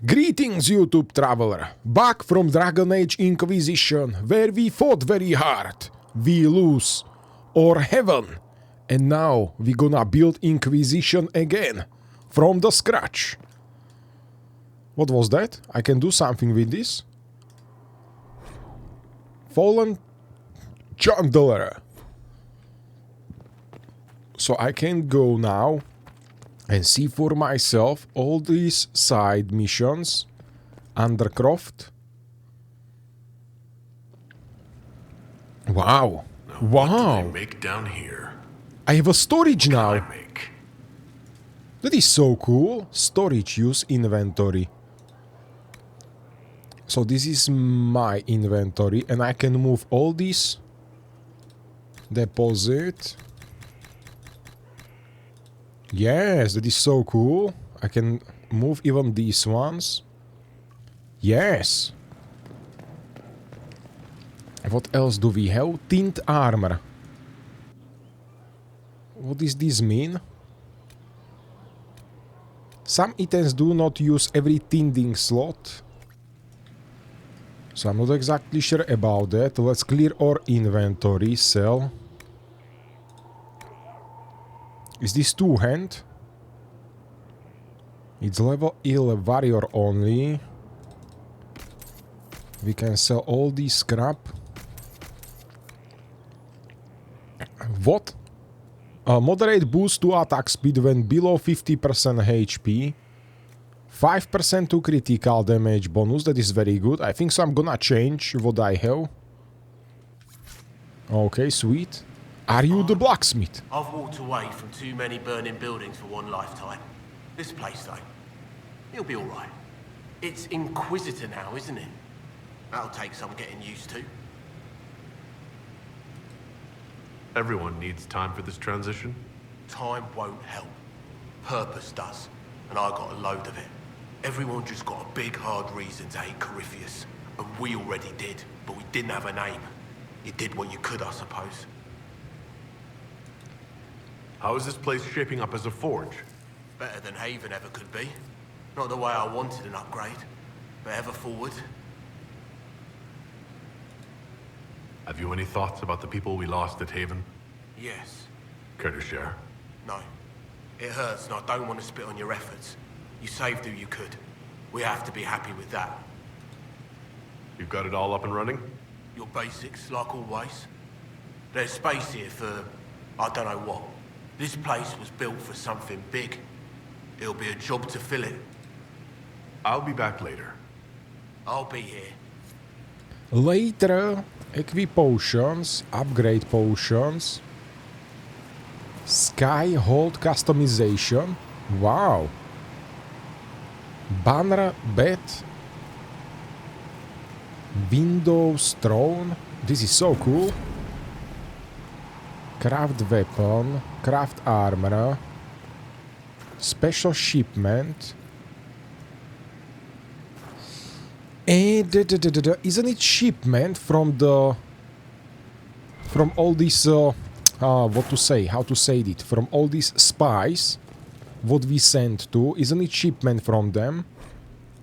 Greetings, YouTube traveler. Back from Dragon Age Inquisition, where we fought very hard. We lose. Or heaven. And now we gonna build Inquisition again. From the scratch. What was that? I can do something with this. Fallen Chandler. So I can go now and see for myself all these side missions. Undercroft. Wow. Now, Wow. what do they make down here? I have a storage now. I make. That is so cool. Storage use inventory. So this is my inventory and I can move all these. Deposit. Yes, that is so cool. I can move even these ones. Yes. What else do we have? Tint armor. What does this mean? Some items do not use every tinting slot. So I'm not exactly sure about that. Let's clear our inventory. Sell. Is this two-hand? It's level 11 warrior only. We can sell all this scrap. What? Moderate boost to attack speed when below 50% HP. 5% to critical damage bonus. That is very good. I think so I'm gonna change what I have. Okay, sweet. Are you the blacksmith? I've walked away from too many burning buildings for one lifetime. This place, though, it'll be alright. It's Inquisitor now, isn't it? That'll take some getting used to. Everyone needs time for this transition. Time won't help. Purpose does. And I got a load of it. Everyone just got a big, hard reason to hate Corypheus. And we already did, but we didn't have a name. You did what you could, I suppose. How is this place shaping up as a forge? Better than Haven ever could be. Not the way I wanted an upgrade, but ever forward. Have you any thoughts about the people we lost at Haven? Yes. Care to share? No. It hurts and I don't want to spit on your efforts. You saved who you could. We have to be happy with that. You've got it all up and running? Your basics, like always. There's space here for, I don't know what. This place was built for something big. It'll be a job to fill it. I'll be back later. I'll be here. Later. Equip potions. Upgrade potions. Sky hold customization. Wow. Banner bed. Windows throne. This is so cool. Craft weapon. Craft armor. Special shipment. And isn't it shipment from the from all these what to say, how to say it, from all these spies what we sent to, isn't it shipment from them?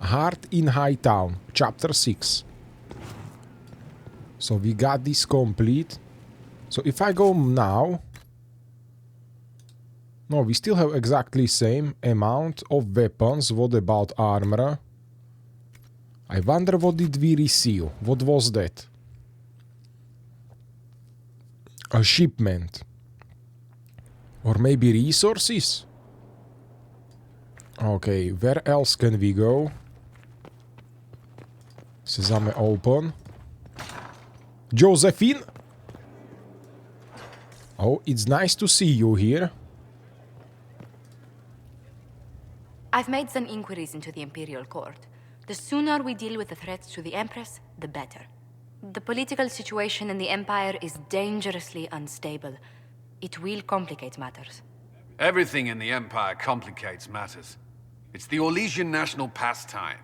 Heart in Hightown, chapter 6. So we got this complete. So if I go now, no, we still have exactly same amount of weapons. What about armor? I wonder what did we receive? What was that? A shipment. Or maybe resources? Okay, where else can we go? Sesame open. Josephine? Oh, it's nice to see you here. I've made some inquiries into the Imperial Court. The sooner we deal with the threats to the Empress, the better. The political situation in the Empire is dangerously unstable. It will complicate matters. Everything in the Empire complicates matters. It's the Orlesian national pastime.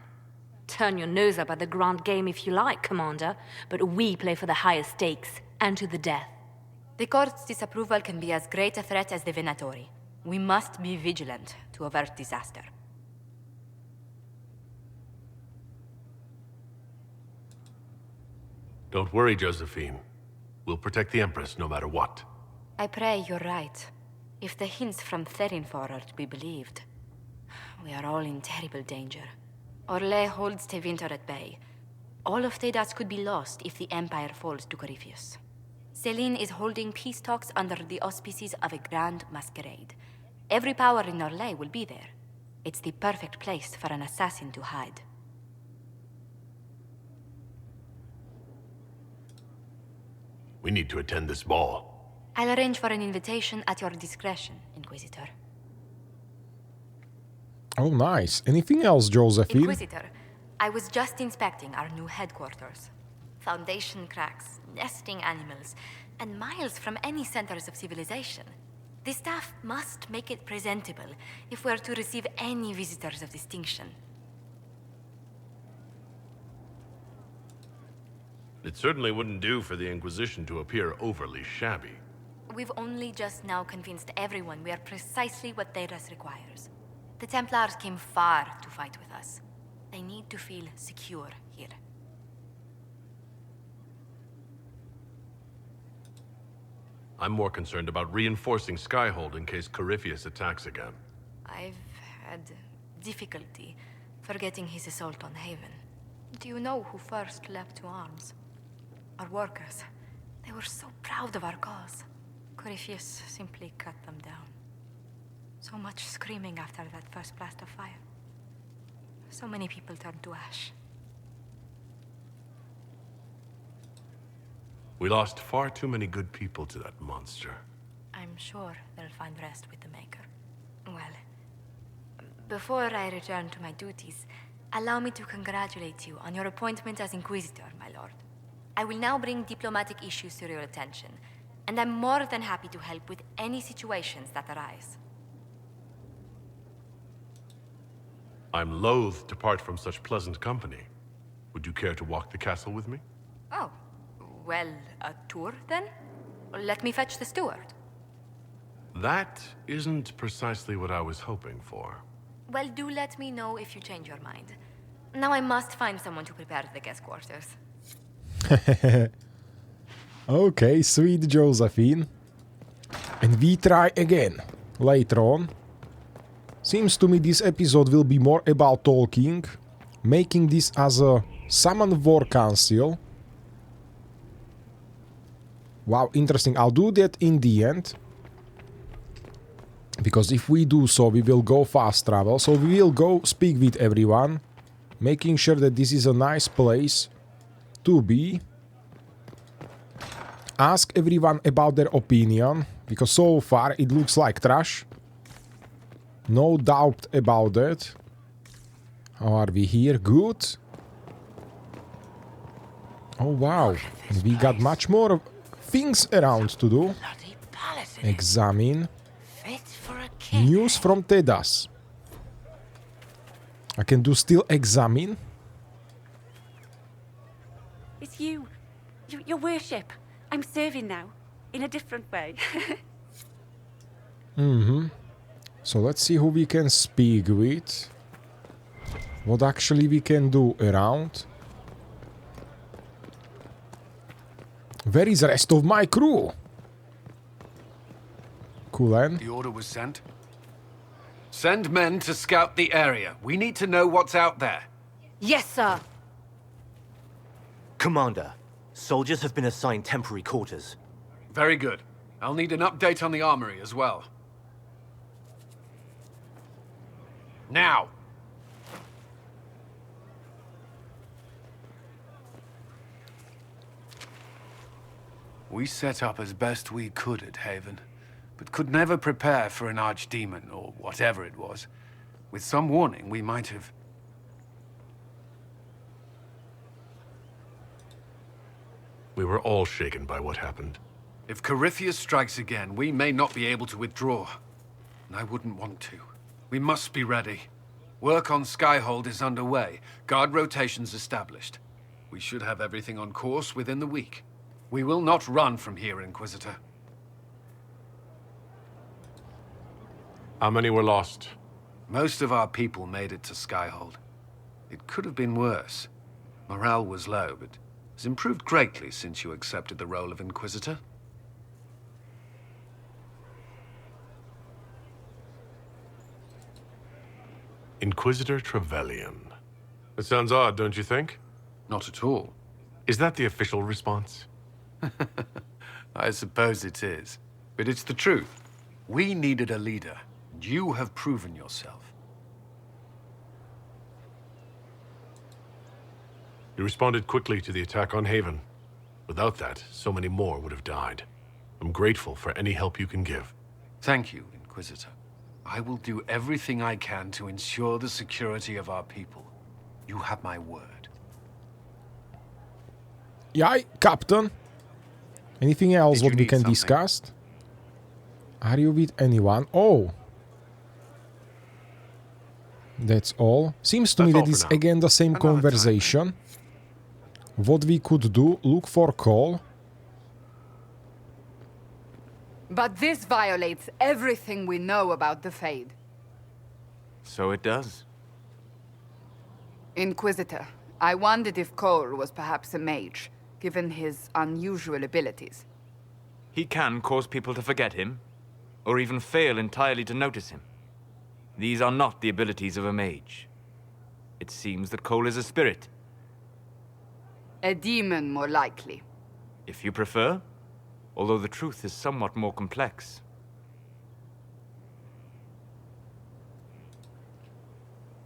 Turn your nose up at the grand game if you like, Commander, but we play for the highest stakes, and to the death. The Court's disapproval can be as great a threat as the Venatori. We must be vigilant to avert disaster. Don't worry, Josephine. We'll protect the Empress no matter what. I pray you're right. If the hints from Therinfor are to be believed, we are all in terrible danger. Orlais holds Tevinter at bay. All of Thedas could be lost if the Empire falls to Corypheus. Celine is holding peace talks under the auspices of a grand masquerade. Every power in Orlais will be there. It's the perfect place for an assassin to hide. We need to attend this ball. I'll arrange for an invitation at your discretion, Inquisitor. Oh, nice. Anything else, Josephine? Inquisitor, I was just inspecting our new headquarters. Foundation cracks, nesting animals, and miles from any centers of civilization. The staff must make it presentable if we're to receive any visitors of distinction. It certainly wouldn't do for the Inquisition to appear overly shabby. We've only just now convinced everyone we are precisely what Thedas requires. The Templars came far to fight with us. They need to feel secure here. I'm more concerned about reinforcing Skyhold in case Corypheus attacks again. I've had difficulty forgetting his assault on Haven. Do you know who first leapt to arms? Our workers. They were so proud of our cause. Corypheus simply cut them down. So much screaming after that first blast of fire. So many people turned to ash. We lost far too many good people to that monster. I'm sure they'll find rest with the Maker. Well, before I return to my duties, allow me to congratulate you on your appointment as Inquisitor, my lord. I will now bring diplomatic issues to your attention, and I'm more than happy to help with any situations that arise. I'm loath to part from such pleasant company. Would you care to walk the castle with me? Oh, well, a tour then? Let me fetch the steward. That isn't precisely what I was hoping for. Well, do let me know if you change your mind. Now I must find someone to prepare the guest quarters. Okay, sweet Josephine. And we try again later on. Seems to me this episode will be more about talking, making this as a Summon War Council. Wow, interesting. I'll do that in the end. Because if we do so, we will go fast travel. So we will go speak with everyone, making sure that this is a nice place to be. Ask everyone about their opinion, because so far it looks like trash. No doubt about that. How are we here? Good. Oh wow, and we got much more things around to do. Examine. News from Thedas. I can do still examine. It's you. Your worship. I'm serving now. In a different way. So let's see who we can speak with. What actually we can do around. Where is the rest of my crew? Kulen. The order was sent. Send men to scout the area. We need to know what's out there. Yes, sir. Commander, soldiers have been assigned temporary quarters. Very good. I'll need an update on the armory as well. Now! We set up as best we could at Haven, but could never prepare for an archdemon, or whatever it was. With some warning, we might have... We were all shaken by what happened. If Corypheus strikes again, we may not be able to withdraw. And I wouldn't want to. We must be ready. Work on Skyhold is underway. Guard rotations established. We should have everything on course within the week. We will not run from here, Inquisitor. How many were lost? Most of our people made it to Skyhold. It could have been worse. Morale was low, but has improved greatly since you accepted the role of Inquisitor. Inquisitor Trevelyan. It sounds odd, don't you think? Not at all. Is that the official response? I suppose it is. But it's the truth. We needed a leader, and you have proven yourself. You responded quickly to the attack on Haven. Without that, so many more would have died. I'm grateful for any help you can give. Thank you, Inquisitor. I will do everything I can to ensure the security of our people. You have my word. Yay, Captain. Anything else Did you what we need can something? discuss? Are you with anyone? Oh. That's all. Seems to me That's that all it's for now. again the same Another time, conversation. What we could do, look for Cole. But this violates everything we know about the Fade. So it does. Inquisitor, I wondered if Cole was perhaps a mage, given his unusual abilities. He can cause people to forget him, or even fail entirely to notice him. These are not the abilities of a mage. It seems that Cole is a spirit, A demon, more likely. if you prefer, although the truth is somewhat more complex.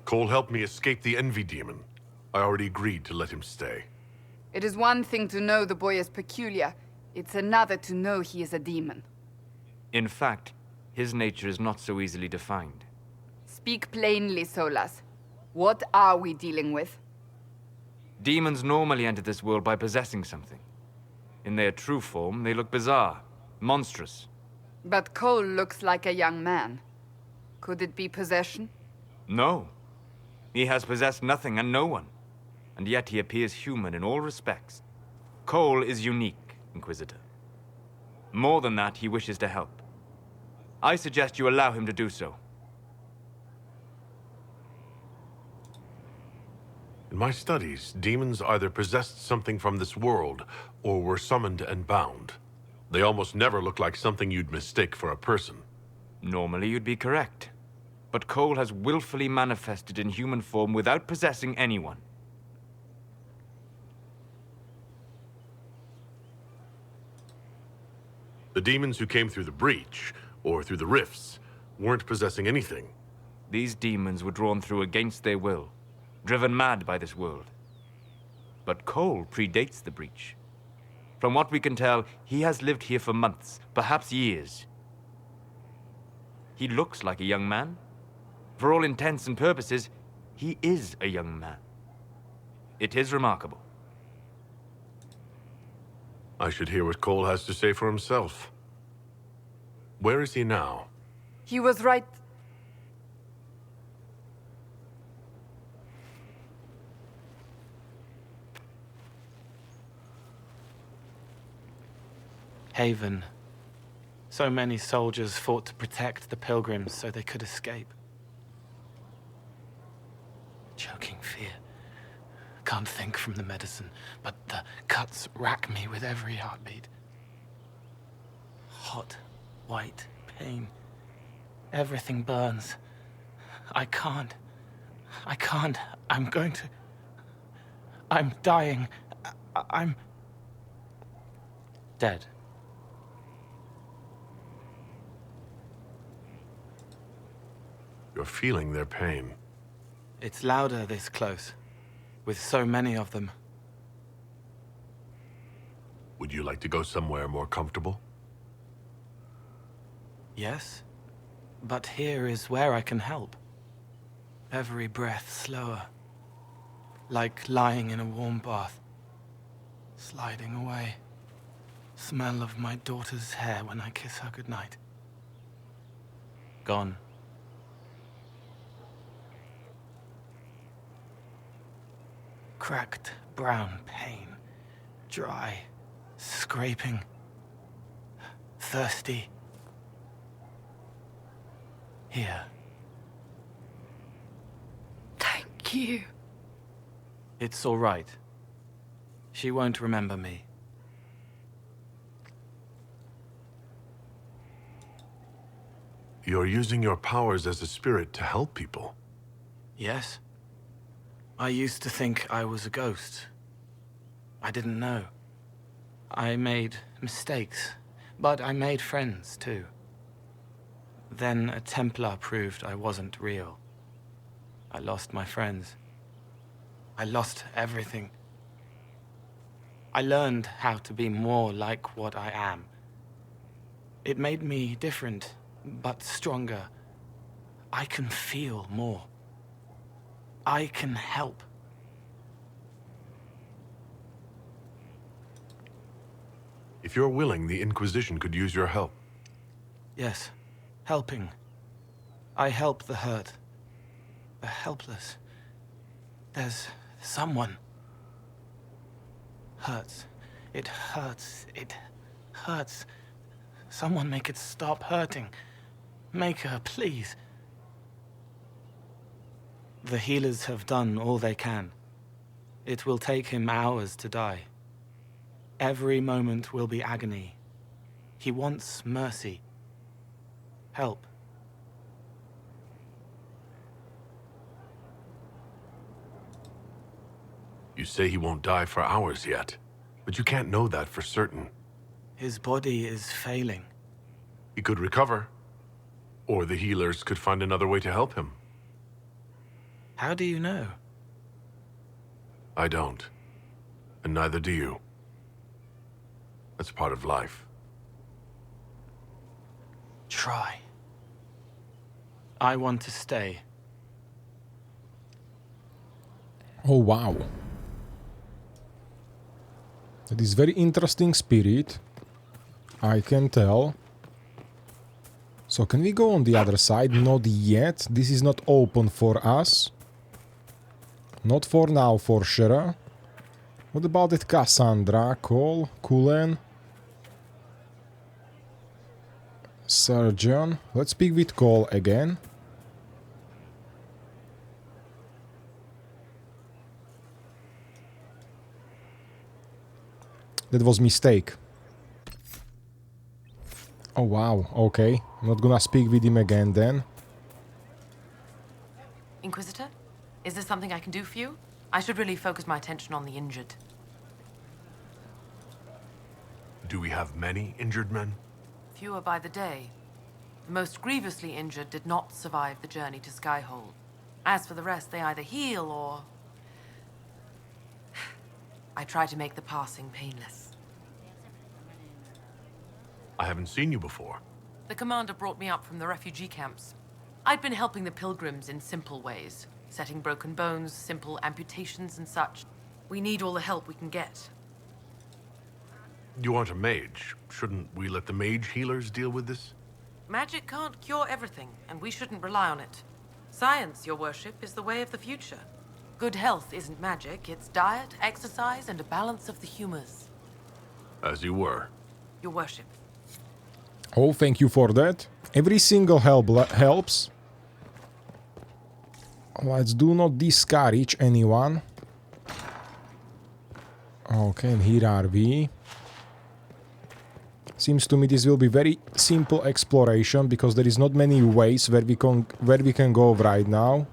Cole helped me escape the Envy Demon. I already agreed to let him stay. It is one thing to know the boy is peculiar. It's another to know he is a demon. In fact, his nature is not so easily defined. Speak plainly, Solas. What are we dealing with? Demons normally enter this world by possessing something. In their true form, they look bizarre, monstrous. But Cole looks like a young man. Could it be possession? No. He has possessed nothing and no one. And yet he appears human in all respects. Cole is unique, Inquisitor. More than that, he wishes to help. I suggest you allow him to do so. In my studies, demons either possessed something from this world, or were summoned and bound. They almost never look like something you'd mistake for a person. Normally you'd be correct. But Cole has willfully manifested in human form without possessing anyone. The demons who came through the breach, or through the rifts, weren't possessing anything. These demons were drawn through against their will, driven mad by this world. But Cole predates the breach. From what we can tell, he has lived here for months, perhaps years. He looks like a young man. For all intents and purposes, he is a young man. It is remarkable. I should hear what Cole has to say for himself. Where is he now? He was right. Haven. So many soldiers fought to protect the pilgrims so they could escape. Choking fear. Can't think from the medicine, but the cuts rack me with every heartbeat. Hot, white pain. Everything burns. I can't. I'm going to... I'm dying. I'm... dead. You're feeling their pain. It's louder this close, with so many of them. Would you like to go somewhere more comfortable? Yes, but here is where I can help. Every breath slower, like lying in a warm bath, sliding away. Smell of my daughter's hair when I kiss her goodnight. Gone. Cracked brown pain, dry, scraping, thirsty. Here. Thank you. It's all right. She won't remember me. You're using your powers as a spirit to help people. Yes. I used to think I was a ghost. I didn't know. I made mistakes, but I made friends too. Then a Templar proved I wasn't real. I lost my friends. I lost everything. I learned how to be more like what I am. It made me different, but stronger. I can feel more. I can help. If you're willing, the Inquisition could use your help. Yes, helping. I help the hurt, the helpless. There's someone. Hurts. It hurts. It hurts. Someone make it stop hurting. Make her, please. The healers have done all they can. It will take him hours to die. Every moment will be agony. He wants mercy. Help. You say he won't die for hours yet, but you can't know that for certain. His body is failing. He could recover, or the healers could find another way to help him. How do you know? I don't, and neither do you. That's part of life. Try. I want to stay. Oh wow. That is very interesting spirit. I can tell. So can we go on the other side? Not yet. This is not open for us. Not for now, for sure. What about it, Cassandra? Cole? Cullen? Surgeon? Let's speak with Cole again. That was mistake. Oh wow, okay. I'm not gonna speak with him again then. Inquisitor? Is there something I can do for you? I should really focus my attention on the injured. Do we have many injured men? Fewer by the day. The most grievously injured did not survive the journey to Skyhold. As for the rest, they either heal or... I try to make the passing painless. I haven't seen you before. The commander brought me up from the refugee camps. I'd been helping the pilgrims in simple ways, setting broken bones, simple amputations and such. We need all the help we can get. You aren't a mage. Shouldn't we let the mage healers deal with this? Magic can't cure everything, and we shouldn't rely on it. Science, your worship, is the way of the future. Good health isn't magic, it's diet, exercise, and a balance of the humors. As you were. Your worship. Oh, thank you for that. Every single help helps. Let's do not discourage anyone. Okay, and here are we. Seems to me this will be very simple exploration because there is not many ways where we can go right now.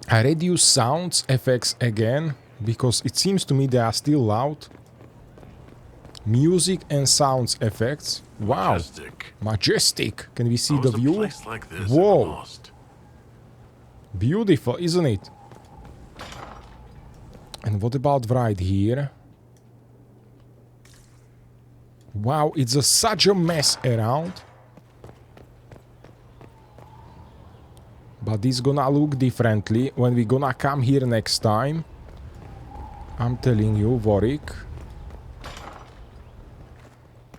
I reduce sounds effects again because it seems to me they are still loud. Music and sounds effects. Wow. Majestic. Majestic. Can we see the How's a view? place like this Whoa. ever lost? Beautiful, isn't it? And what about right here? Wow, it's such a mess around. But this gonna look differently when we gonna come here next time. I'm telling you, Warwick.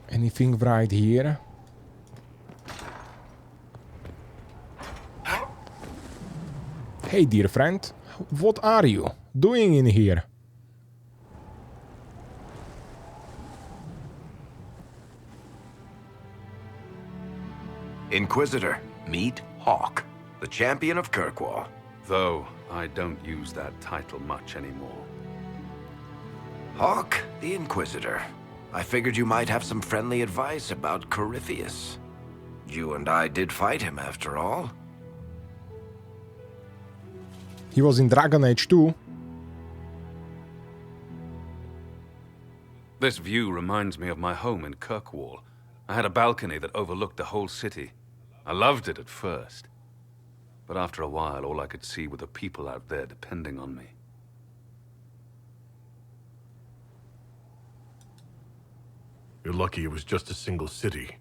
Anything right here? Hey, dear friend. What are you doing in here? Inquisitor, meet Hawk, the champion of Kirkwall. Though I don't use that title much anymore. Hawk, the Inquisitor. I figured you might have some friendly advice about Corypheus. You and I did fight him, after all. He was in Dragon Age too. This view reminds me of my home in Kirkwall. I had a balcony that overlooked the whole city. I loved it at first. But after a while, all I could see were the people out there depending on me. You're lucky it was just a single city.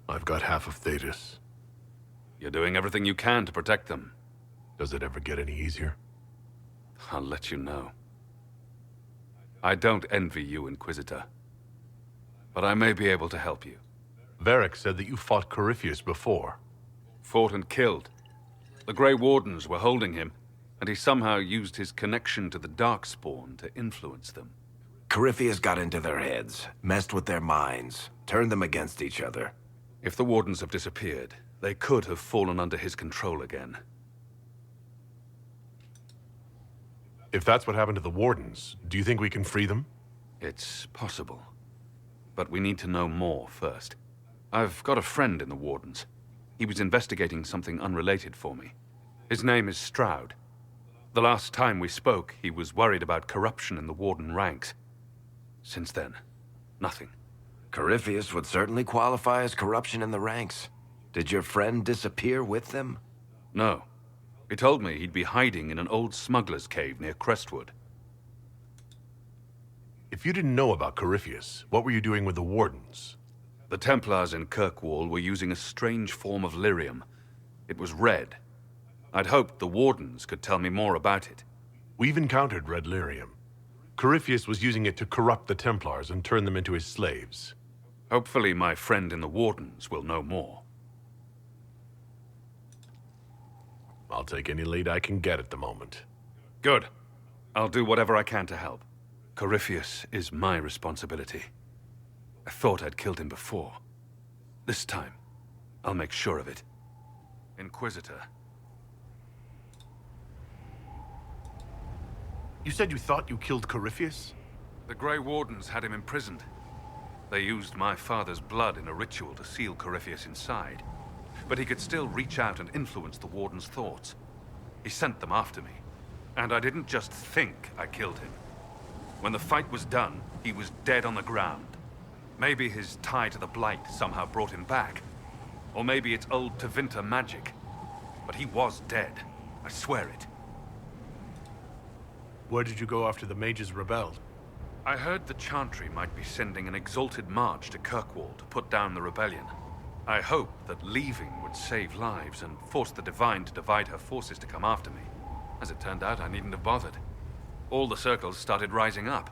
I've got half of Thedas. You're doing everything you can to protect them. Does it ever get any easier? I'll let you know. I don't envy you, Inquisitor. But I may be able to help you. Varric said that you fought Corypheus before. Fought and killed. The Grey Wardens were holding him, and he somehow used his connection to the Darkspawn to influence them. Corypheus got into their heads, messed with their minds, turned them against each other. If the Wardens have disappeared, they could have fallen under his control again. If that's what happened to the Wardens, do you think we can free them? It's possible. But we need to know more first. I've got a friend in the Wardens. He was investigating something unrelated for me. His name is Stroud. The last time we spoke, he was worried about corruption in the Warden ranks. Since then, nothing. Corypheus would certainly qualify as corruption in the ranks. Did your friend disappear with them? No. He told me he'd be hiding in an old smuggler's cave near Crestwood. If you didn't know about Corypheus, what were you doing with the Wardens? The Templars in Kirkwall were using a strange form of lyrium. It was red. I'd hoped the Wardens could tell me more about it. We've encountered red lyrium. Corypheus was using it to corrupt the Templars and turn them into his slaves. Hopefully my friend in the Wardens will know more. I'll take any lead I can get at the moment. Good. I'll do whatever I can to help. Corypheus is my responsibility. I thought I'd killed him before. This time, I'll make sure of it. Inquisitor. You said you thought you killed Corypheus? The Grey Wardens had him imprisoned. They used my father's blood in a ritual to seal Corypheus inside. But he could still reach out and influence the Warden's thoughts. He sent them after me. And I didn't just think I killed him. When the fight was done, he was dead on the ground. Maybe his tie to the Blight somehow brought him back. Or maybe it's old Tevinter magic. But he was dead. I swear it. Where did you go after the mages rebelled? I heard the Chantry might be sending an exalted march to Kirkwall to put down the rebellion. I hoped that leaving would save lives and force the Divine to divide her forces to come after me. As it turned out, I needn't have bothered. All the circles started rising up,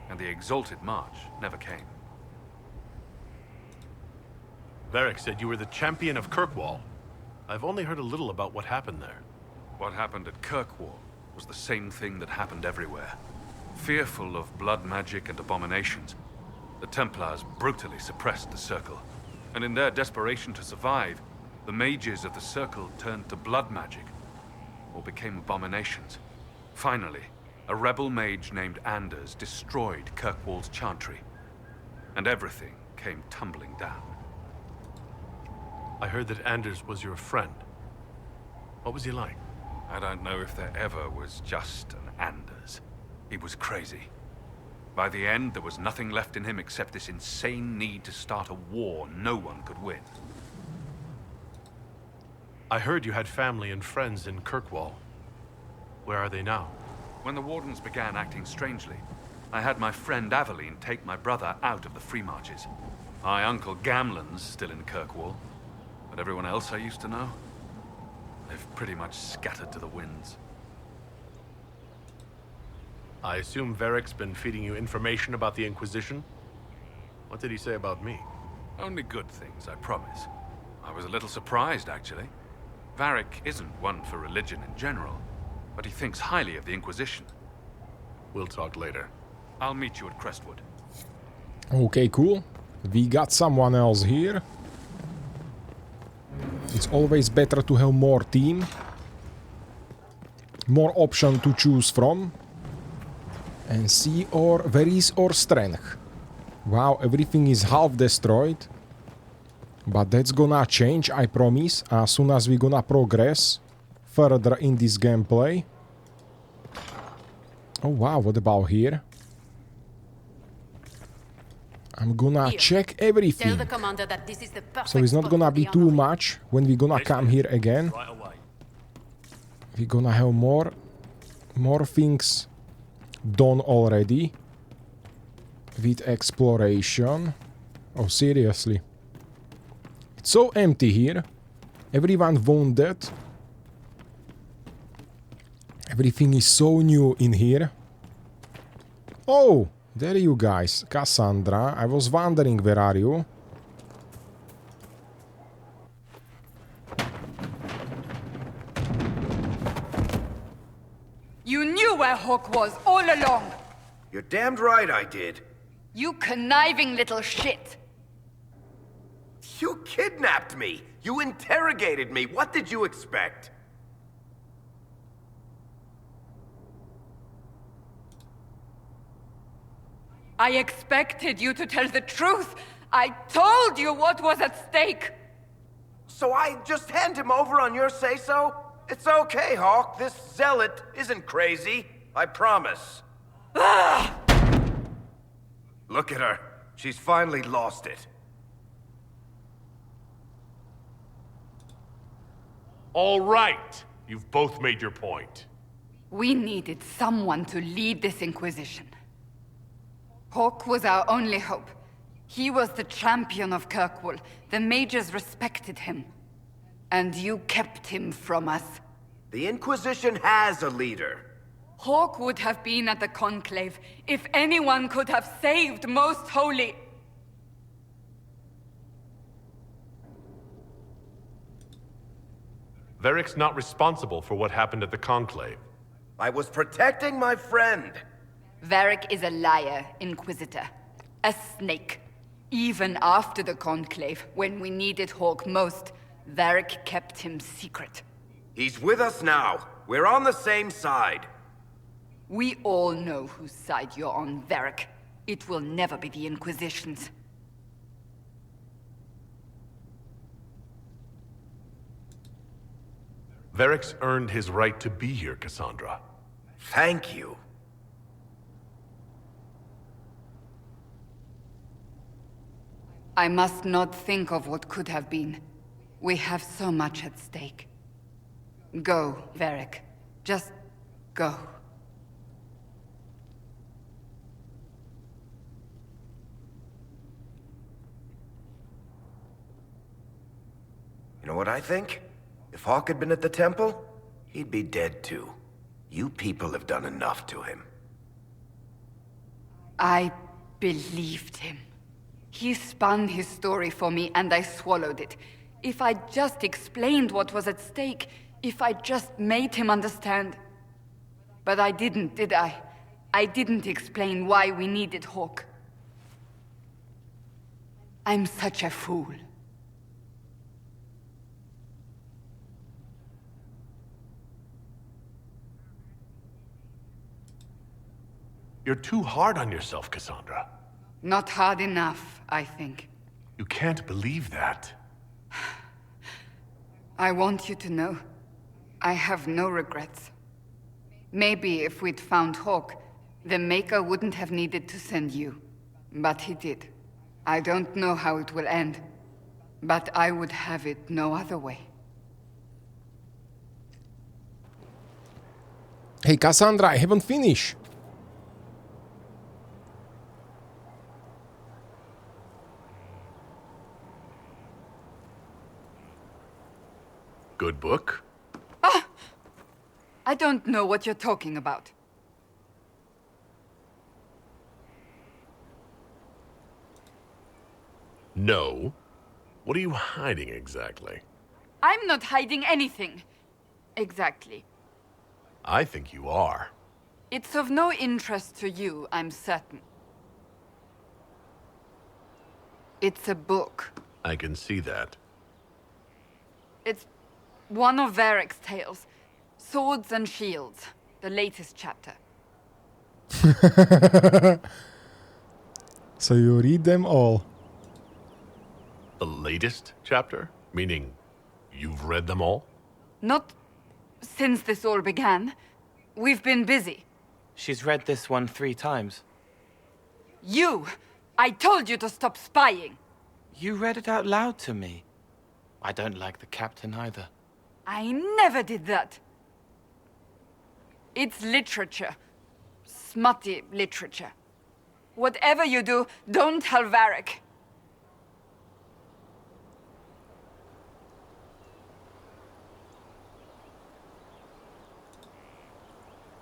and the exalted march never came. Varric said you were the champion of Kirkwall. I've only heard a little about what happened there. What happened at Kirkwall was the same thing that happened everywhere. Fearful of blood magic and abominations, the Templars brutally suppressed the Circle. And in their desperation to survive, the mages of the Circle turned to blood magic, or became abominations. Finally, a rebel mage named Anders destroyed Kirkwall's Chantry, and everything came tumbling down. I heard that Anders was your friend. What was he like? I don't know if there ever was just an Anders. He was crazy. By the end, there was nothing left in him except this insane need to start a war no one could win. I heard you had family and friends in Kirkwall. Where are they now? When the Wardens began acting strangely, I had my friend Aveline take my brother out of the Free Marches. My uncle Gamlen's still in Kirkwall, but everyone else I used to know, they've pretty much scattered to the winds. I assume Varric's been feeding you information about the Inquisition? What did he say about me? Only good things, I promise. I was a little surprised, actually. Varric isn't one for religion in general, but he thinks highly of the Inquisition. We'll talk later. I'll meet you at Crestwood. Okay, cool. We got someone else here. It's always better to have more team. More option to choose from. And see where is our strength. Wow, everything is half destroyed. But that's gonna change, I promise, as soon as we gonna progress further in this gameplay. Oh wow, what about here? I'm gonna check everything. Tell the commander that this is the perfect So it's not spot gonna for be the too armory. much when we gonna come here again. We're gonna have more things done already with exploration. Oh, seriously. It's so empty here. Everyone wounded. Everything is so new in here. Oh, there you guys. Cassandra. I was wondering, where are you? You knew where Hawk was all along! You're damned right I did. You conniving little shit! You kidnapped me! You interrogated me! What did you expect? I expected you to tell the truth! I told you what was at stake! So I just hand him over on your say-so? It's okay, Hawk. This zealot isn't crazy. I promise. Look at her. She's finally lost it. All right. You've both made your point. We needed someone to lead this Inquisition. Hawk was our only hope. He was the champion of Kirkwall. The mages respected him. And you kept him from us. The Inquisition has a leader. Hawk would have been at the Conclave if anyone could have saved Most Holy. Varric's not responsible for what happened at the Conclave. I was protecting my friend. Varric is a liar, Inquisitor. A snake. Even after the Conclave, when we needed Hawk most, Varric kept him secret. He's with us now. We're on the same side. We all know whose side you're on, Varric. It will never be the Inquisition's. Varric's earned his right to be here, Cassandra. Thank you. I must not think of what could have been. We have so much at stake. Go, Varric. Just go. You know what I think? If Hawk had been at the temple, he'd be dead too. You people have done enough to him. I believed him. He spun his story for me and I swallowed it. If I just explained what was at stake, if I just made him understand. But I didn't, did I? I didn't explain why we needed Hawk. I'm such a fool. You're too hard on yourself, Cassandra. Not hard enough, I think. You can't believe that. I want you to know, I have no regrets. Maybe if we'd found Hawk, the Maker wouldn't have needed to send you. But he did. I don't know how it will end, but I would have it no other way. Hey, Cassandra, I haven't finished. Good book? I don't know what you're talking about. No. What are you hiding exactly? I'm not hiding anything. Exactly. I think you are. It's of no interest to you, I'm certain. It's a book. I can see that. It's one of Varric's tales. Swords and Shields, the latest chapter. So you read them all. The latest chapter? Meaning, you've read them all? Not since this all began. We've been busy. She's read this one 3 times. You! I told you to stop spying! You read it out loud to me. I don't like the captain either. I never did that. It's literature. Smutty literature. Whatever you do, don't tell Varric.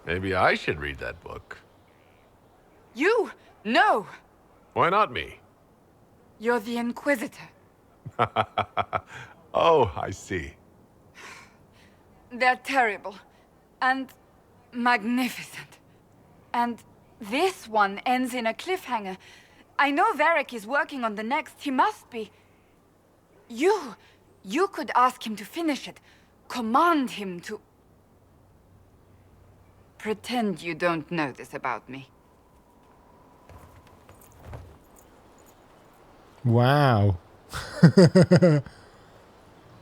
Maybe I should read that book. You? No! Why not me? You're the Inquisitor. Oh, I see. They're terrible. And magnificent. And this one ends in a cliffhanger. I know Varric is working on the next. He must be. You could ask him to finish it. Command him to... Pretend you don't know this about me. Wow.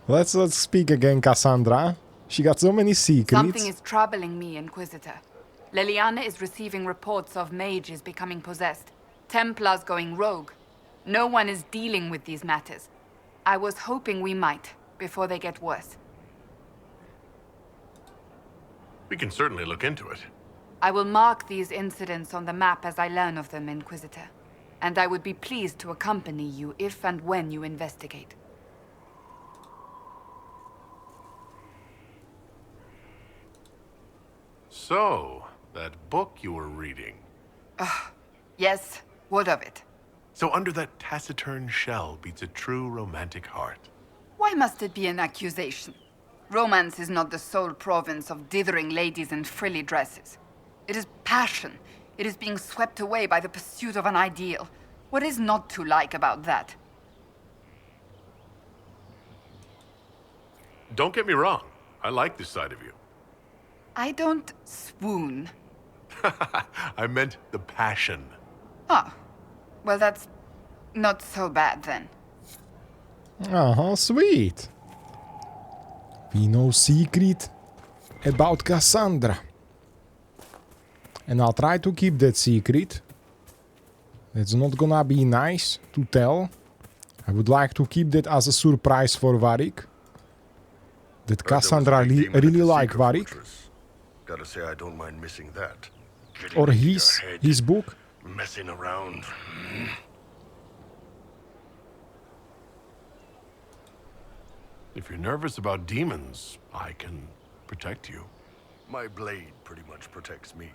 Let's speak again, Cassandra. She got so many secrets. Something is troubling me, Inquisitor. Leliana is receiving reports of mages becoming possessed. Templars going rogue. No one is dealing with these matters. I was hoping we might, before they get worse. We can certainly look into it. I will mark these incidents on the map as I learn of them, Inquisitor. And I would be pleased to accompany you if and when you investigate. So, that book you were reading. Yes, what of it? So under that taciturn shell beats a true romantic heart. Why must it be an accusation? Romance is not the sole province of dithering ladies in frilly dresses. It is passion. It is being swept away by the pursuit of an ideal. What is not to like about that? Don't get me wrong. I like this side of you. I don't swoon. I meant the passion. Oh. Well, that's not so bad then. Oh, sweet. We know secret about Cassandra. And I'll try to keep that secret. It's not gonna be nice to tell. I would like to keep that as a surprise for Varric. That Cassandra really like Varric. Gotta say, I don't mind missing that. Or his book. Messing around. If you're nervous about demons, I can protect you. My blade pretty much protects me.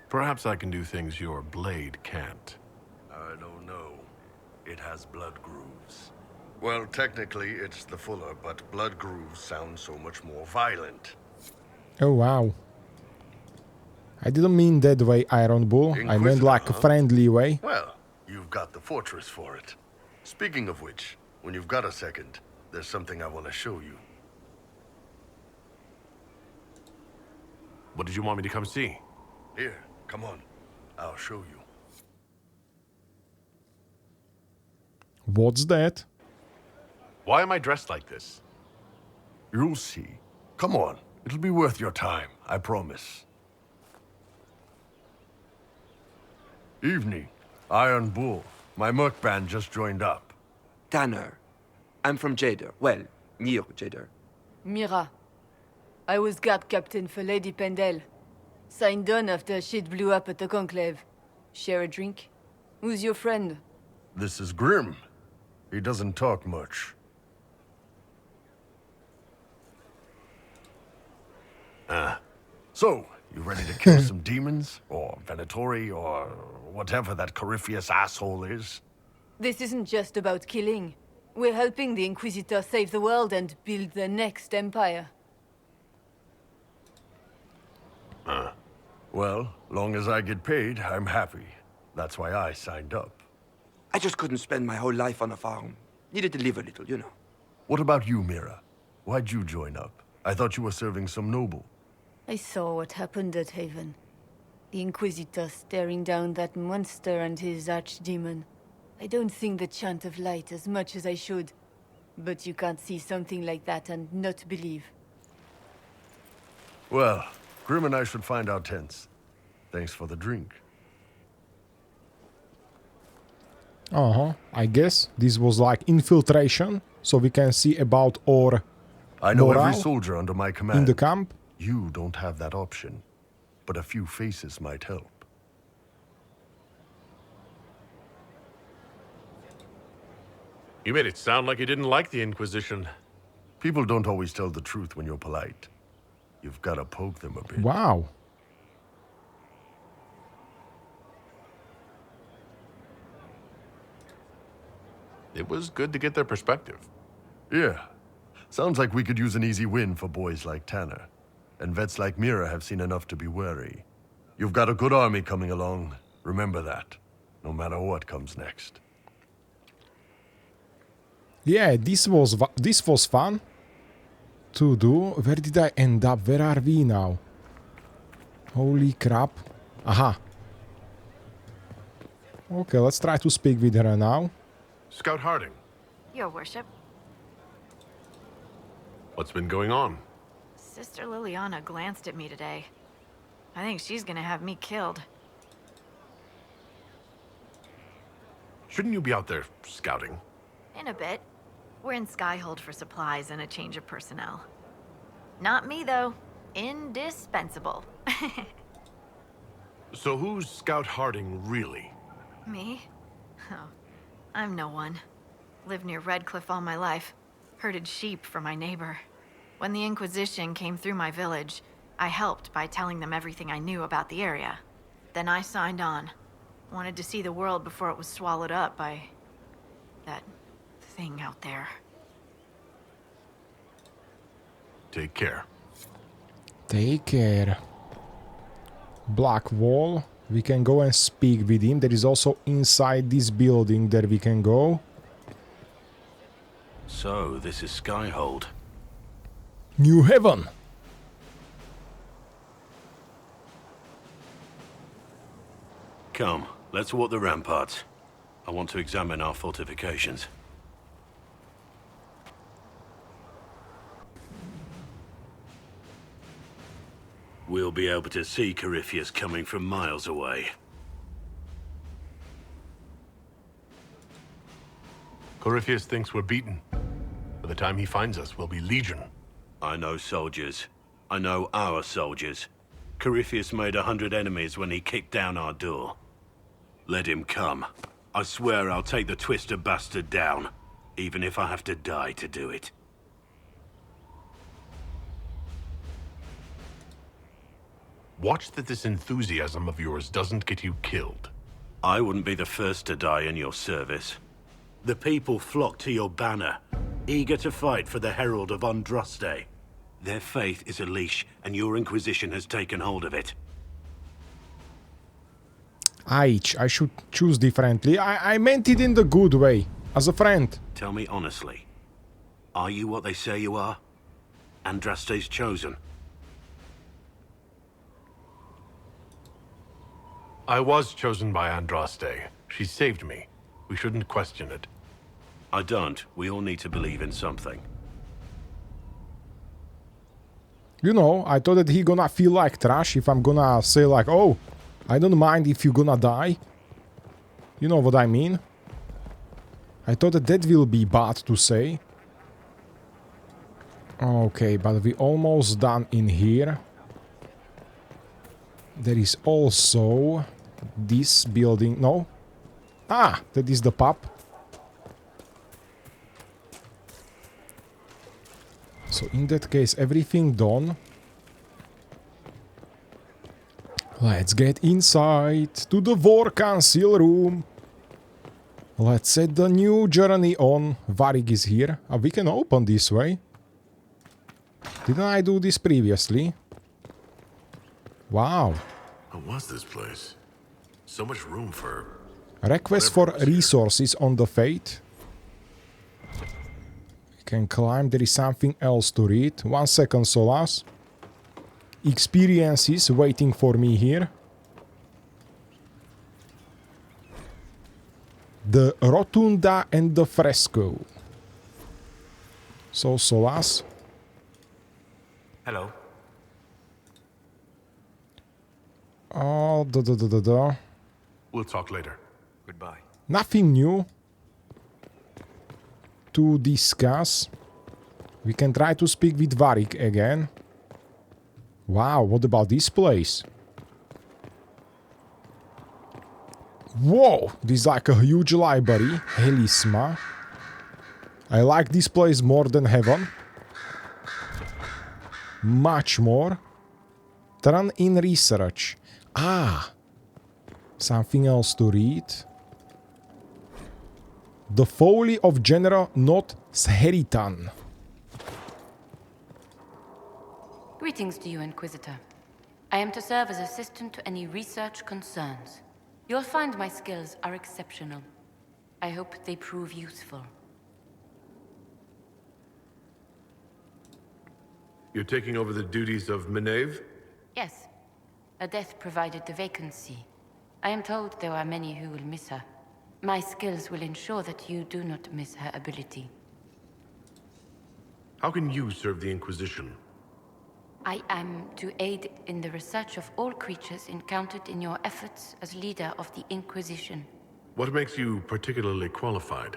Perhaps I can do things your blade can't. I don't know. It has blood grooves. Well, technically, it's the fuller, but blood grooves sound so much more violent. Oh, wow. I didn't mean that way, Iron Bull. I meant like a friendly way. Well, you've got the fortress for it. Speaking of which, when you've got a second, there's something I want to show you. What did you want me to come see? Here, come on. I'll show you. What's that? Why am I dressed like this? You'll see. Come on. It'll be worth your time, I promise. Evening. Iron Bull. My merc band just joined up. Tanner. I'm from Jader. Well, near Jader. Mira. I was guard captain for Lady Pendel. Signed on after shit blew up at the Conclave. Share a drink? Who's your friend? This is Grim. He doesn't talk much. So, you ready to kill some demons? Or Venatori, or whatever that Corypheus asshole is? This isn't just about killing. We're helping the Inquisitor save the world and build the next empire. Well, long as I get paid, I'm happy. That's why I signed up. I just couldn't spend my whole life on a farm. Needed to live a little, you know. What about you, Mira? Why'd you join up? I thought you were serving some noble. I saw what happened at Haven. The Inquisitor staring down that monster and his archdemon. I don't sing the chant of light as much as I should. But you can't see something like that and not believe. Well, Grim and I should find our tents. Thanks for the drink. I guess this was like infiltration, so we can see about our I know morale every soldier under my command. in the camp. You don't have that option, but a few faces might help. You made it sound like you didn't like the Inquisition. People don't always tell the truth when you're polite. You've got to poke them a bit. Wow. It was good to get their perspective. Yeah. Sounds like we could use an easy win for boys like Tanner. And vets like Mira have seen enough to be wary. You've got a good army coming along. Remember that. No matter what comes next. Yeah, this was fun to do. Where did I end up? Where are we now? Holy crap. Aha. Okay, let's try to speak with her now. Scout Harding, Your worship. what's been going on? Sister Liliana glanced at me today. I think she's gonna have me killed. Shouldn't you be out there scouting? In a bit. We're in Skyhold for supplies and a change of personnel. Not me, though. Indispensable. So who's Scout Harding really? Me? Oh, I'm no one. Lived near Redcliffe all my life. Herded sheep for my neighbor. When the Inquisition came through my village, I helped by telling them everything I knew about the area. Then I signed on. Wanted to see the world before it was swallowed up by that thing out there. Take care. Take care. Black wall. We can go and speak with him. There is also inside this building that we can go. So, this is Skyhold. New Heaven. Come, let's walk the ramparts. I want to examine our fortifications. We'll be able to see Corypheus coming from miles away. Corypheus thinks we're beaten. By the time he finds us, we'll be legion. I know soldiers. I know our soldiers. Corypheus made 100 enemies when he kicked down our door. Let him come. I swear I'll take the twister bastard down, even if I have to die to do it. Watch that this enthusiasm of yours doesn't get you killed. I wouldn't be the first to die in your service. The people flock to your banner, eager to fight for the Herald of Andraste. Their faith is a leash, and your Inquisition has taken hold of it. I should choose differently. I meant it in the good way, as a friend. Tell me honestly, are you what they say you are? Andraste's chosen? I was chosen by Andraste. She saved me. We shouldn't question it. I don't. We all need to believe in something. You know, I thought that he gonna feel like trash if I'm gonna say like, oh, I don't mind if you're gonna die. You know what I mean? I thought that that will be bad to say. Okay, but we almost done in here. There is also this building. No? Ah, that is the pub. So in that case, everything done. Let's get inside to the War Council room. Let's set the new journey on. Varric is here. We can open this way. Didn't I do this previously? Wow. What was this place? So much room for... Request for resources on the Fate. We can climb. There is something else to read. 1 second, Solas. Experiences waiting for me here. The Rotunda and the Fresco. So, Solas. Hello. Oh, We'll talk later. Goodbye. Nothing new to discuss. We can try to speak with Varric again. Wow, what about this place? Whoa, this is like a huge library. Helisma. I like this place more than heaven. Much more. Turn in research. Ah, something else to read. The Folly of General Not Sheritan. Greetings to you, Inquisitor. I am to serve as assistant to any research concerns. You'll find my skills are exceptional. I hope they prove useful. You're taking over the duties of Meneve? Yes. A death provided the vacancy. I am told there are many who will miss her. My skills will ensure that you do not miss her ability. How can you serve the Inquisition? I am to aid in the research of all creatures encountered in your efforts as leader of the Inquisition. What makes you particularly qualified?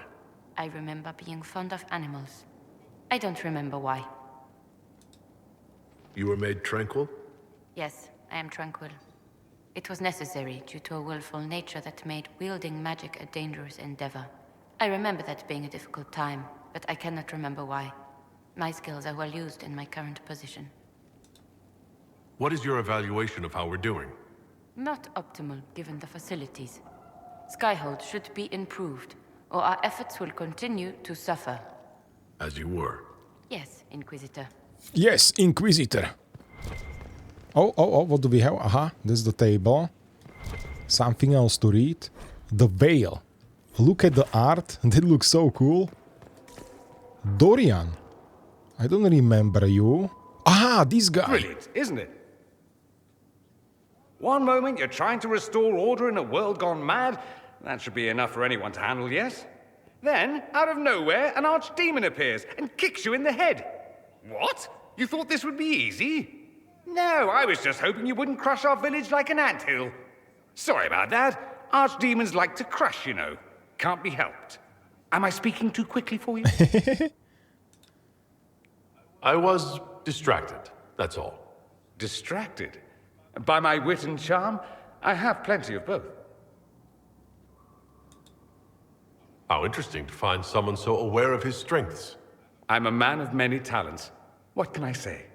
I remember being fond of animals. I don't remember why. You were made tranquil? Yes, I am tranquil. It was necessary due to a willful nature that made wielding magic a dangerous endeavor. I remember that being a difficult time, but I cannot remember why. My skills are well used in my current position. What is your evaluation of how we're doing? Not optimal given the facilities. Skyhold should be improved, or our efforts will continue to suffer. As you were. Yes, Inquisitor. Yes, Inquisitor. Oh, what do we have? Aha, there's the table. Something else to read. The Veil. Look at the art. That looks so cool. Dorian. I don't remember you. Aha, this guy. Brilliant, isn't it? One moment you're trying to restore order in a world gone mad. That should be enough for anyone to handle, yes? Then, out of nowhere, an archdemon appears and kicks you in the head. What? You thought this would be easy? No, I was just hoping you wouldn't crush our village like an anthill. Sorry about that. Archdemons like to crush, you know. Can't be helped. Am I speaking too quickly for you? I was distracted, that's all. Distracted? By my wit and charm? I have plenty of both. How interesting to find someone so aware of his strengths. I'm a man of many talents. What can I say?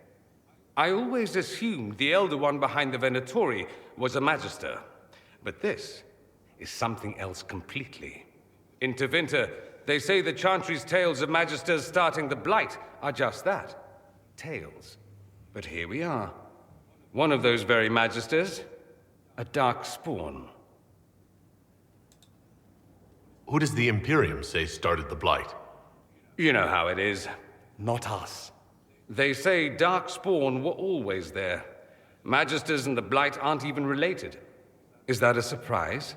I always assumed the Elder One behind the Venatori was a Magister. But this is something else completely. In Tevinter, they say the Chantry's tales of Magisters starting the Blight are just that. Tales. But here we are. One of those very Magisters, a dark spawn. Who does the Imperium say started the Blight? You know how it is. Not us. They say Darkspawn were always there. Magisters and the Blight aren't even related. Is that a surprise?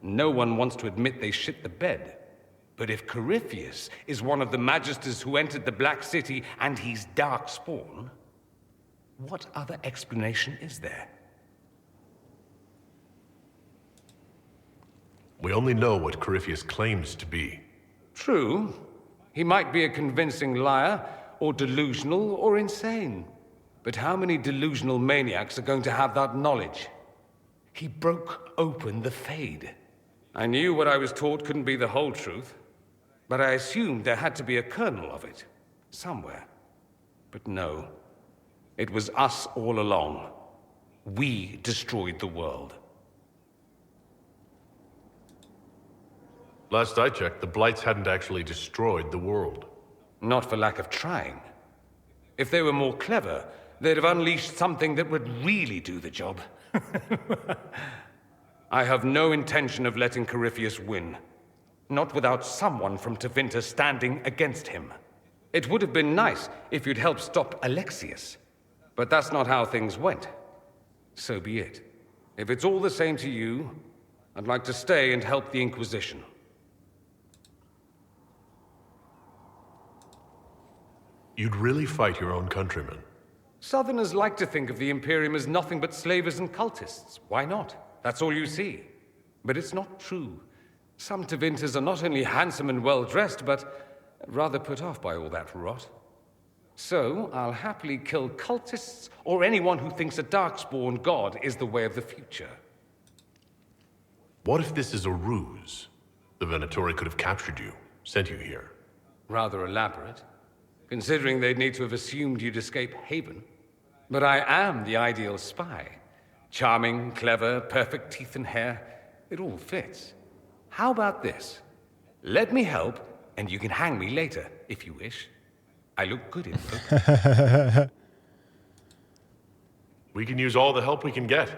No one wants to admit they shit the bed. But if Corypheus is one of the Magisters who entered the Black City and he's Darkspawn, what other explanation is there? We only know what Corypheus claims to be. True. He might be a convincing liar, or delusional, or insane. But how many delusional maniacs are going to have that knowledge? He broke open the Fade. I knew what I was taught couldn't be the whole truth, but I assumed there had to be a kernel of it, somewhere. But no. It was us all along. We destroyed the world. Last I checked, the Blights hadn't actually destroyed the world. Not for lack of trying. If they were more clever, they'd have unleashed something that would really do the job. I have no intention of letting Corypheus win. Not without someone from Tevinter standing against him. It would have been nice if you'd helped stop Alexius. But that's not how things went. So be it. If it's all the same to you, I'd like to stay and help the Inquisition. You'd really fight your own countrymen? Southerners like to think of the Imperium as nothing but slavers and cultists. Why not? That's all you see. But it's not true. Some Tevinters are not only handsome and well-dressed, but rather put off by all that rot. So, I'll happily kill cultists or anyone who thinks a darkspawn god is the way of the future. What if this is a ruse? The Venatori could have captured you, sent you here. Rather elaborate, considering they'd need to have assumed you'd escape Haven. But I am the ideal spy. Charming, clever, perfect teeth and hair. It all fits. How about this? Let me help, and you can hang me later, if you wish. I look good in it. We can use all the help we can get.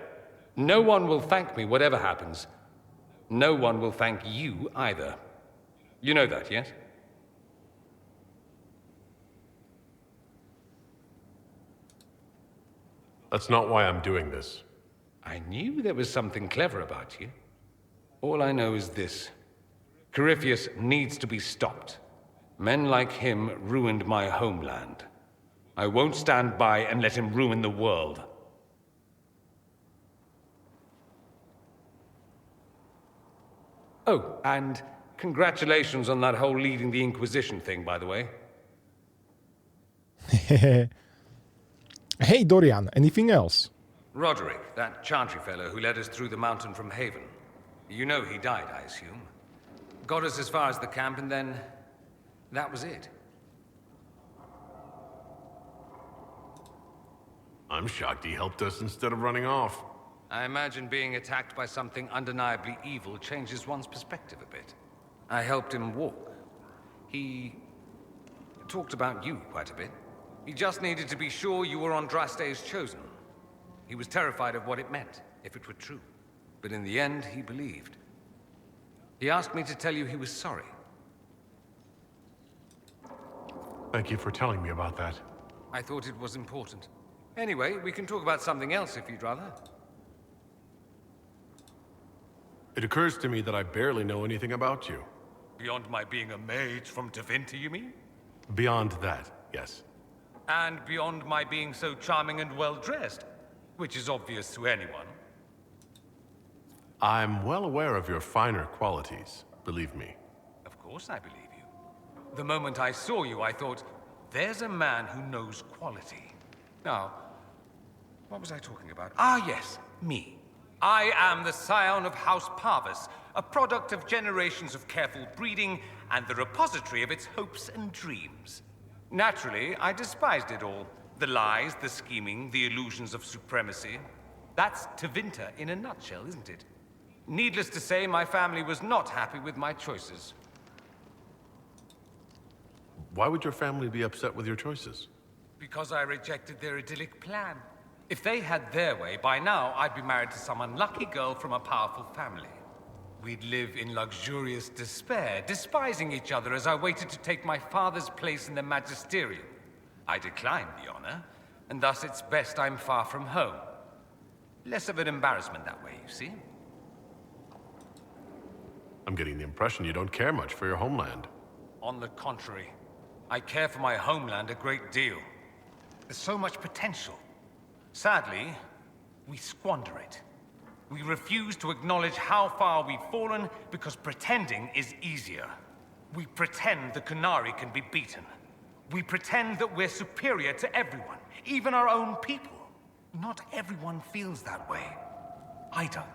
No one will thank me, whatever happens. No one will thank you, either. You know that, yes? That's not why I'm doing this. I knew there was something clever about you. All I know is this. Corypheus needs to be stopped. Men like him ruined my homeland. I won't stand by and let him ruin the world. Oh, and congratulations on that whole leading the Inquisition thing, by the way. Hey, Dorian, anything else? Roderick, that chantry fellow who led us through the mountain from Haven. You know he died, I assume. Got us as far as the camp, and then that was it. I'm shocked he helped us instead of running off. I imagine being attacked by something undeniably evil changes one's perspective a bit. I helped him walk. He talked about you quite a bit. He just needed to be sure you were Andraste's chosen. He was terrified of what it meant, if it were true. But in the end, he believed. He asked me to tell you he was sorry. Thank you for telling me about that. I thought it was important. Anyway, we can talk about something else if you'd rather. It occurs to me that I barely know anything about you. Beyond my being a mage from Tevinter, you mean? Beyond that, yes. And beyond my being so charming and well-dressed, which is obvious to anyone. I'm well aware of your finer qualities, believe me. Of course I believe you. The moment I saw you, I thought, there's a man who knows quality. Now, what was I talking about? Ah, yes, me. I am the scion of House Parvis, a product of generations of careful breeding and the repository of its hopes and dreams. Naturally, I despised it all. The lies, the scheming, the illusions of supremacy. That's Tevinter in a nutshell, isn't it? Needless to say, my family was not happy with my choices. Why would your family be upset with your choices? Because I rejected their idyllic plan. If they had their way, by now I'd be married to some unlucky girl from a powerful family. We'd live in luxurious despair, despising each other as I waited to take my father's place in the magisterium. I declined the honor, and thus it's best I'm far from home. Less of an embarrassment that way, you see? I'm getting the impression you don't care much for your homeland. On the contrary, I care for my homeland a great deal. There's so much potential. Sadly, we squander it. We refuse to acknowledge how far we've fallen because pretending is easier. We pretend the Qunari can be beaten. We pretend that we're superior to everyone, even our own people. Not everyone feels that way. I don't.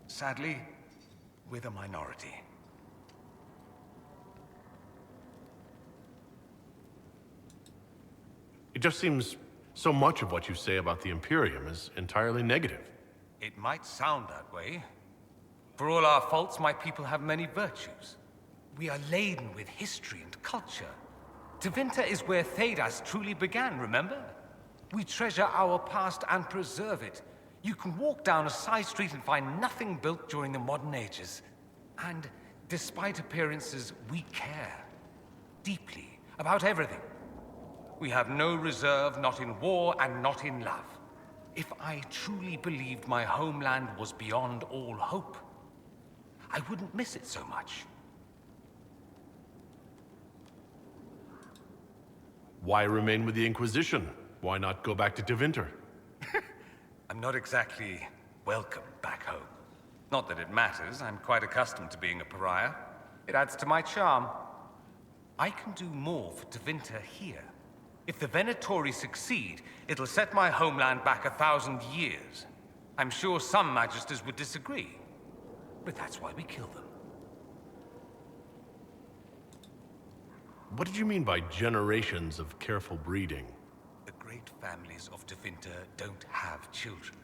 Sadly, we're the minority. It just seems so much of what you say about the Imperium is entirely negative. It might sound that way. For all our faults, my people have many virtues. We are laden with history and culture. Tevinter is where Thedas truly began, remember? We treasure our past and preserve it. You can walk down a side street and find nothing built during the modern ages. And despite appearances, we care. Deeply. About everything. We have no reserve, not in war and not in love. If I truly believed my homeland was beyond all hope, I wouldn't miss it so much. Why remain with the Inquisition? Why not go back to Tevinter? I'm not exactly welcome back home. Not that it matters, I'm quite accustomed to being a pariah. It adds to my charm. I can do more for Tevinter here. If the Venatori succeed, it'll set my homeland back 1,000 years. I'm sure some Magisters would disagree, but that's why we kill them. What did you mean by generations of careful breeding? The great families of Tevinter don't have children.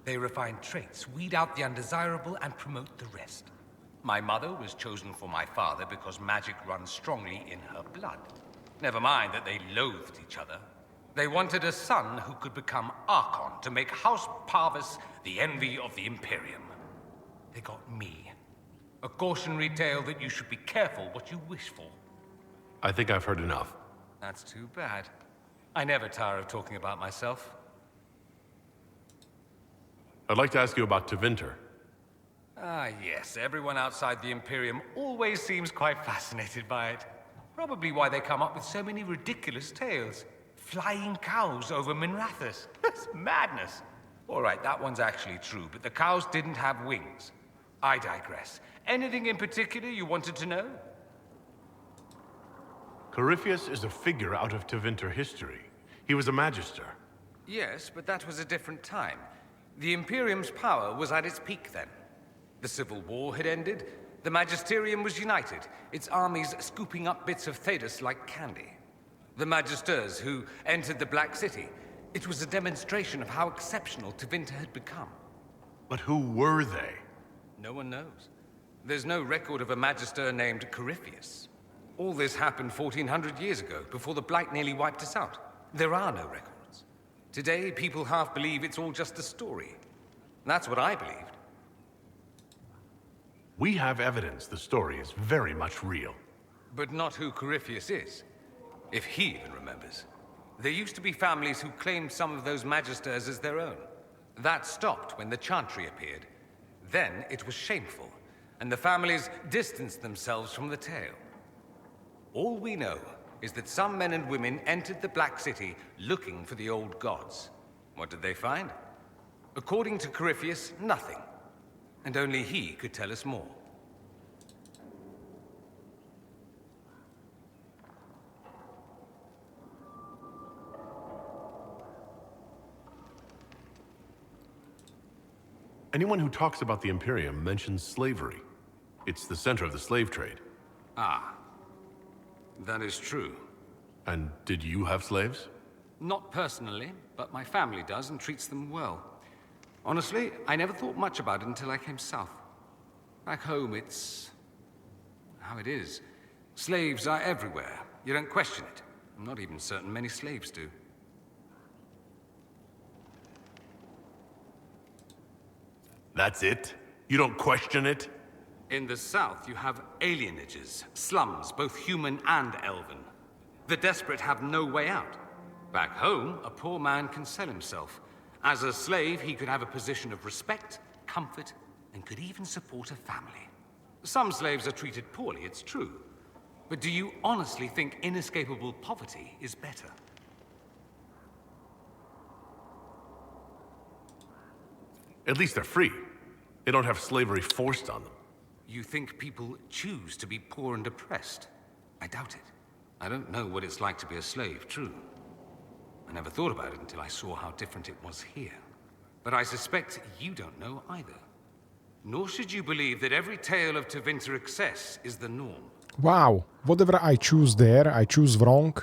They refine traits, weed out the undesirable, and promote the rest. My mother was chosen for my father because magic runs strongly in her blood. Never mind that they loathed each other. They wanted a son who could become Archon to make House Parvis the envy of the Imperium. They got me. A cautionary tale that you should be careful what you wish for. I think I've heard enough. That's too bad. I never tire of talking about myself. I'd like to ask you about Tevinter. Ah, yes. Everyone outside the Imperium always seems quite fascinated by it. Probably why they come up with so many ridiculous tales. Flying cows over Minrathous. That's madness. All right, that one's actually true, but the cows didn't have wings. I digress. Anything in particular you wanted to know? Corypheus is a figure out of Tevinter history. He was a Magister. Yes, but that was a different time. The Imperium's power was at its peak then. The Civil War had ended. The Magisterium was united, its armies scooping up bits of Thedas like candy. The Magisters who entered the Black City. It was a demonstration of how exceptional Tevinter had become. But who were they? No one knows. There's no record of a Magister named Corypheus. All this happened 1400 years ago, before the Blight nearly wiped us out. There are no records. Today, people half believe it's all just a story. That's what I believed. We have evidence the story is very much real. But not who Corypheus is. If he even remembers. There used to be families who claimed some of those Magisters as their own. That stopped when the Chantry appeared. Then it was shameful, and the families distanced themselves from the tale. All we know is that some men and women entered the Black City looking for the old gods. What did they find? According to Corypheus, nothing. And only he could tell us more. Anyone who talks about the Imperium mentions slavery. It's the center of the slave trade. Ah. That is true. And did you have slaves? Not personally, but my family does and treats them well. Honestly, I never thought much about it until I came south. Back home, it's how it is. Slaves are everywhere. You don't question it. I'm not even certain many slaves do. That's it? You don't question it? In the south, you have alienages, slums, both human and elven. The desperate have no way out. Back home, a poor man can sell himself. As a slave, he could have a position of respect, comfort, and could even support a family. Some slaves are treated poorly, it's true. But do you honestly think inescapable poverty is better? At least they're free. They don't have slavery forced on them. You think people choose to be poor and oppressed? I doubt it. I don't know what it's like to be a slave, true. I never thought about it until I saw how different it was here. But I suspect you don't know either. Nor should you believe that every tale of Tevinter excess is the norm. Wow, whatever I choose there, I choose wrong.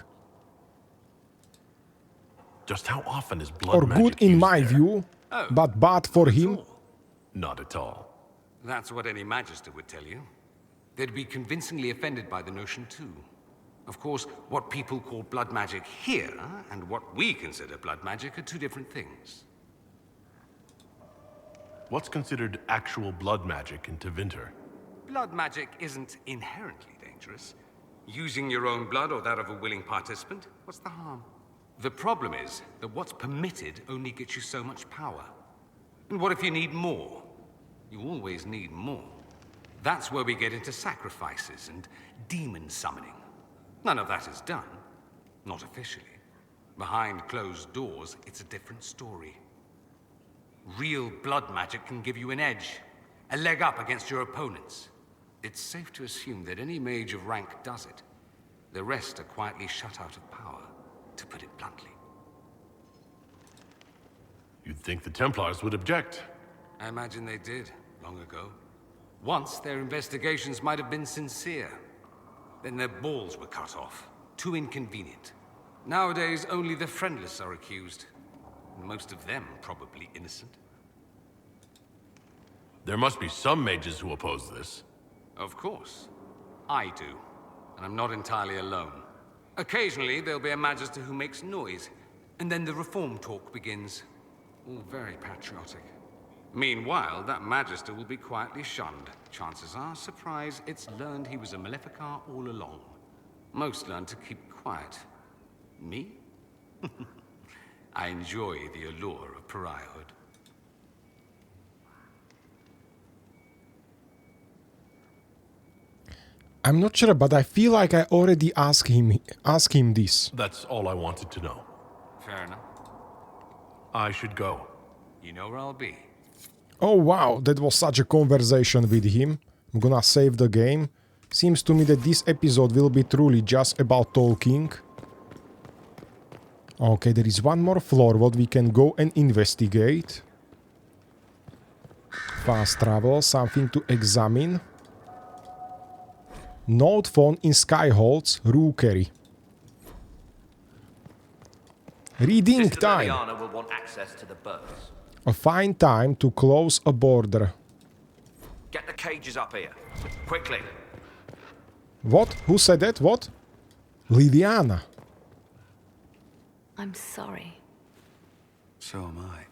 Just how often is blood Or magic good in used my there? view, but bad for him. Not at all. That's what any Magister would tell you. They'd be convincingly offended by the notion, too. Of course, what people call blood magic here, and what we consider blood magic, are two different things. What's considered actual blood magic in Tevinter? Blood magic isn't inherently dangerous. Using your own blood or that of a willing participant, what's the harm? The problem is that what's permitted only gets you so much power. And what if you need more? You always need more. That's where we get into sacrifices and demon summoning. None of that is done. Not officially. Behind closed doors, it's a different story. Real blood magic can give you an edge, a leg up against your opponents. It's safe to assume that any mage of rank does it. The rest are quietly shut out of power, to put it bluntly. You'd think the Templars would object. I imagine they did, long ago. Once, their investigations might have been sincere. Then their balls were cut off. Too inconvenient. Nowadays, only the friendless are accused. Most of them probably innocent. There must be some mages who oppose this. Of course. I do. And I'm not entirely alone. Occasionally, there'll be a magister who makes noise, and then the reform talk begins. All very patriotic. Meanwhile, that magister will be quietly shunned. Chances are, surprise, it's learned he was a Maleficar all along. Most learn to keep quiet. Me? I enjoy the allure of pariahhood. I'm not sure, but I feel like I already asked him this. That's all I wanted to know. Fair enough. I should go. You know where I'll be. Oh wow, that was such a conversation with him. I'm gonna save the game. Seems to me that this episode will be truly just about talking. Okay, there is one more floor what we can go and investigate. Fast travel, something to examine. Note phone in Skyholds, Rookery. Reading Sister time. Liliana will want access to the birds. A fine time to close a border. Get the cages up here. Quickly. What? Who said that? What? Liliana. I'm sorry. So am I.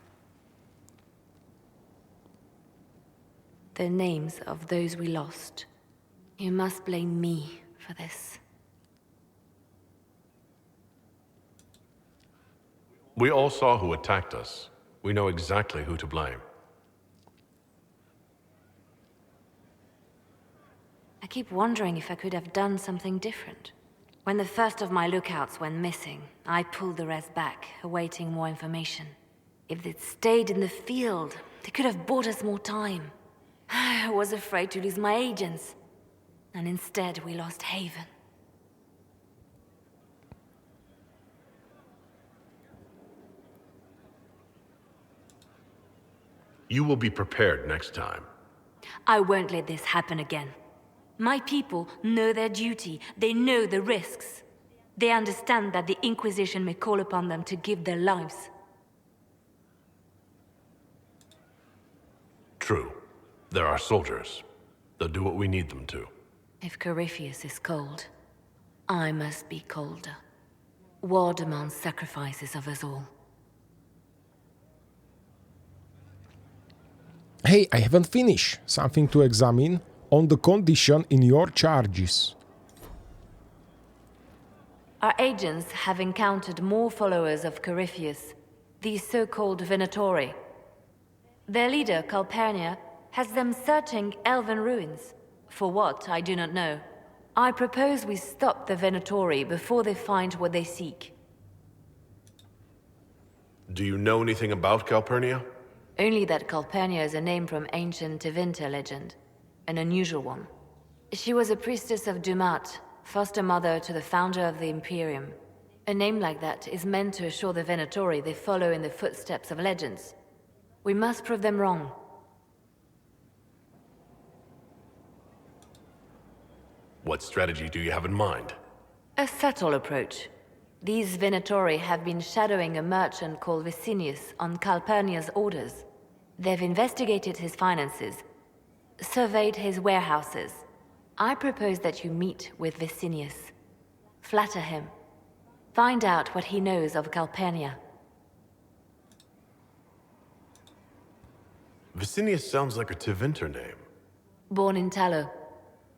The names of those we lost. You must blame me for this. We all saw who attacked us. We know exactly who to blame. I keep wondering if I could have done something different. When the first of my lookouts went missing, I pulled the rest back, awaiting more information. If they'd stayed in the field, they could have bought us more time. I was afraid to lose my agents. And instead, we lost Haven. You will be prepared next time. I won't let this happen again. My people know their duty. They know the risks. They understand that the Inquisition may call upon them to give their lives. True. There are soldiers. They'll do what we need them to. If Corypheus is cold, I must be colder. War demands sacrifices of us all. Hey, I haven't finished. Something to examine on the condition in your charges. Our agents have encountered more followers of Corypheus, these so-called Venatori. Their leader, Calpurnia, has them searching elven ruins. For what, I do not know. I propose we stop the Venatori before they find what they seek. Do you know anything about Calpurnia? Only that Calpurnia is a name from ancient Tevinter legend. An unusual one. She was a priestess of Dumat, foster mother to the founder of the Imperium. A name like that is meant to assure the Venatori they follow in the footsteps of legends. We must prove them wrong. What strategy do you have in mind? A subtle approach. These Venatori have been shadowing a merchant called Vicinius on Calpurnia's orders. They've investigated his finances, surveyed his warehouses. I propose that you meet with Vicinius. Flatter him. Find out what he knows of Calpurnia. Vicinius sounds like a Tevinter name. Born in Tallow.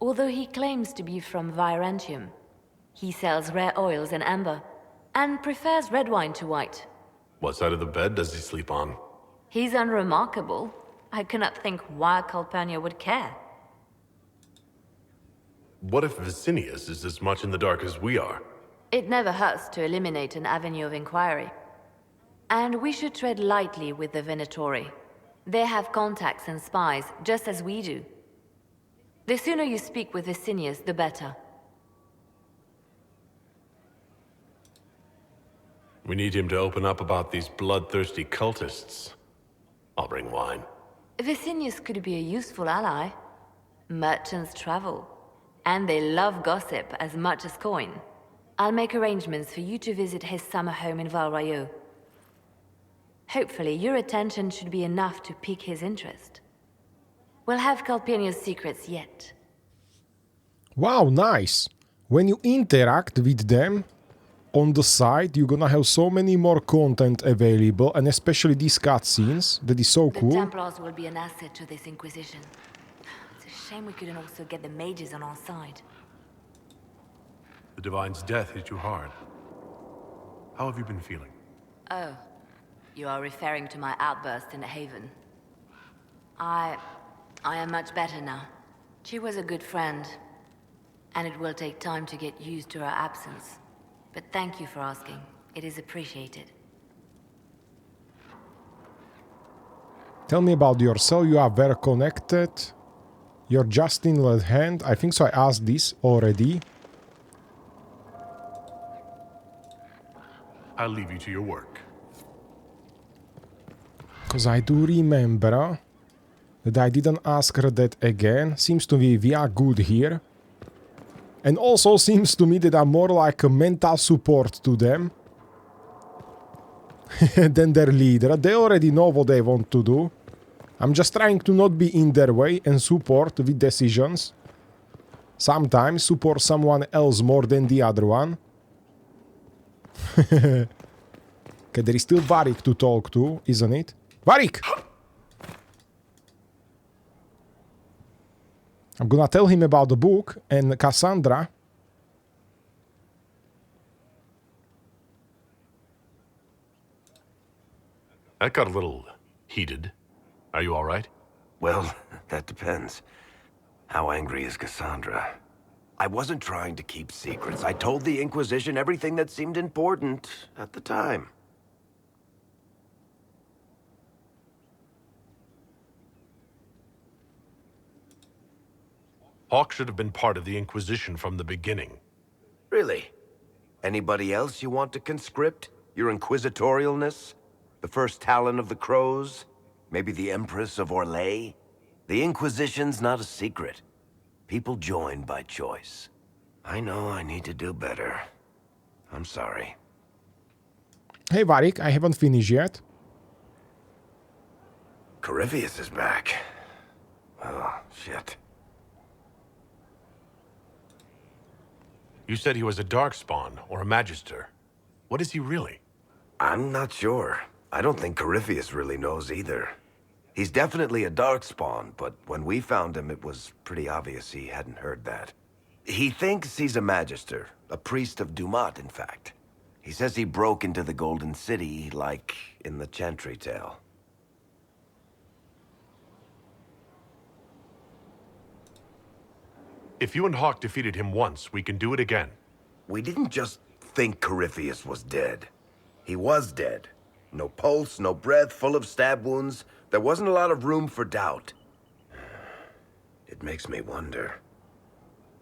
Although he claims to be from Virantium, he sells rare oils and amber, and prefers red wine to white. What side of the bed does he sleep on? He's unremarkable. I cannot think why Calpurnia would care. What if Vicinius is as much in the dark as we are? It never hurts to eliminate an avenue of inquiry. And we should tread lightly with the Venatori. They have contacts and spies, just as we do. The sooner you speak with Vicinius, the better. We need him to open up about these bloodthirsty cultists. I'll bring wine. Vicinius could be a useful ally. Merchants travel, and they love gossip as much as coin. I'll make arrangements for you to visit his summer home in Val Royeaux. Hopefully, your attention should be enough to pique his interest. We'll have Calpurnia's secrets yet. Wow, nice. When you interact with them on the side, you're gonna have so many more content available, and especially these cutscenes. That is so cool. The Templars will be an asset to this Inquisition. It's a shame we couldn't also get the mages on our side. The Divine's death hit you hard. How have you been feeling? Oh, you are referring to my outburst in the Haven. I am much better now. She was a good friend, and it will take time to get used to her absence. But thank you for asking. It is appreciated. Tell me about yourself. You are very connected. You're just in left hand. I think so. I asked this already. I'll leave you to your work. Because I do remember that I didn't ask her that again. Seems to me we are good here. And also seems to me that I'm more like a mental support to them than their leader. They already know what they want to do. I'm just trying to not be in their way and support with decisions. Sometimes support someone else more than the other one. Okay, there is still Varric to talk to, isn't it? Varric! I'm gonna tell him about the book and Cassandra. That got a little heated. Are you all right? Well, that depends. How angry is Cassandra? I wasn't trying to keep secrets. I told the Inquisition everything that seemed important at the time. Hawk should have been part of the Inquisition from the beginning. Really? Anybody else you want to conscript? Your inquisitorialness? The first Talon of the Crows? Maybe the Empress of Orlais? The Inquisition's not a secret. People join by choice. I know I need to do better. I'm sorry. Hey Varric, I haven't finished yet. Corypheus is back. Oh, shit. You said he was a Darkspawn, or a Magister. What is he really? I'm not sure. I don't think Corypheus really knows either. He's definitely a Darkspawn, but when we found him, it was pretty obvious he hadn't heard that. He thinks he's a Magister, a priest of Dumat, in fact. He says he broke into the Golden City, like in the Chantry tale. If you and Hawk defeated him once, we can do it again. We didn't just think Corypheus was dead. He was dead. No pulse, no breath, full of stab wounds. There wasn't a lot of room for doubt. It makes me wonder.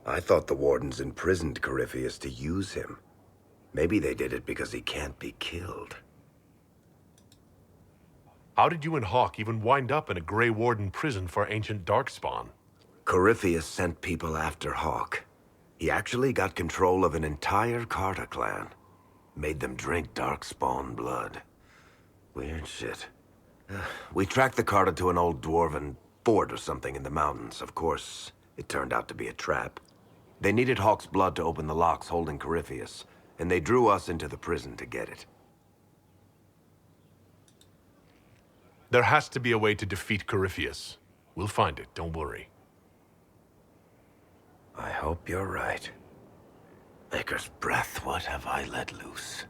I thought the Wardens imprisoned Corypheus to use him. Maybe they did it because he can't be killed. How did you and Hawk even wind up in a Grey Warden prison for ancient Darkspawn? Corypheus sent people after Hawk. He actually got control of an entire Carta clan. Made them drink Darkspawn blood. Weird shit. We tracked the Carta to an old dwarven fort or something in the mountains. Of course, it turned out to be a trap. They needed Hawk's blood to open the locks holding Corypheus, and they drew us into the prison to get it. There has to be a way to defeat Corypheus. We'll find it, don't worry. I hope you're right. Maker's breath, what have I let loose?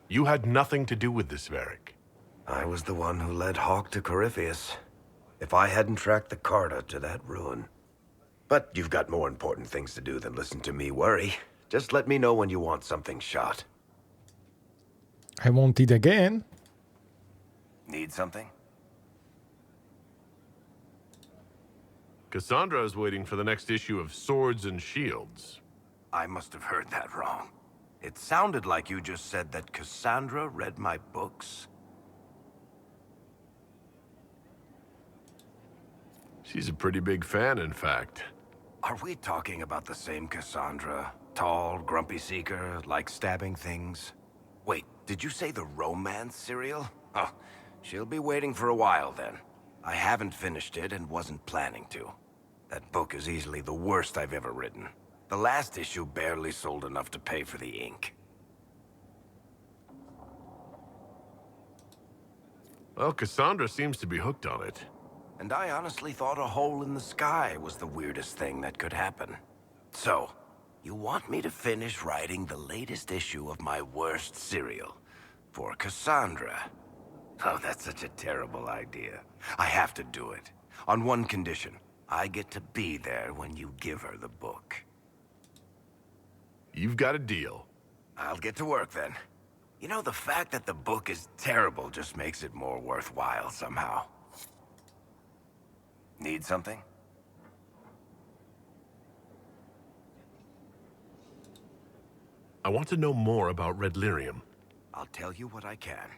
You had nothing to do with this, Varric. I was the one who led Hawk to Corypheus. If I hadn't tracked the Carta to that ruin. But you've got more important things to do than listen to me worry. Just let me know when you want something shot. I want it again. Need something? Cassandra is waiting for the next issue of Swords and Shields. I must have heard that wrong. It sounded like you just said that Cassandra read my books. She's a pretty big fan, in fact. Are we talking about the same Cassandra? Tall, grumpy seeker, like stabbing things? Wait, did you say the romance serial? Oh, she'll be waiting for a while then. I haven't finished it and wasn't planning to. That book is easily the worst I've ever written. The last issue barely sold enough to pay for the ink. Well, Cassandra seems to be hooked on it. And I honestly thought a hole in the sky was the weirdest thing that could happen. So, you want me to finish writing the latest issue of my worst serial for Cassandra? Oh, that's such a terrible idea. I have to do it. On one condition. I get to be there when you give her the book. You've got a deal. I'll get to work then. You know, the fact that the book is terrible just makes it more worthwhile somehow. Need something? I want to know more about Red Lyrium. I'll tell you what I can.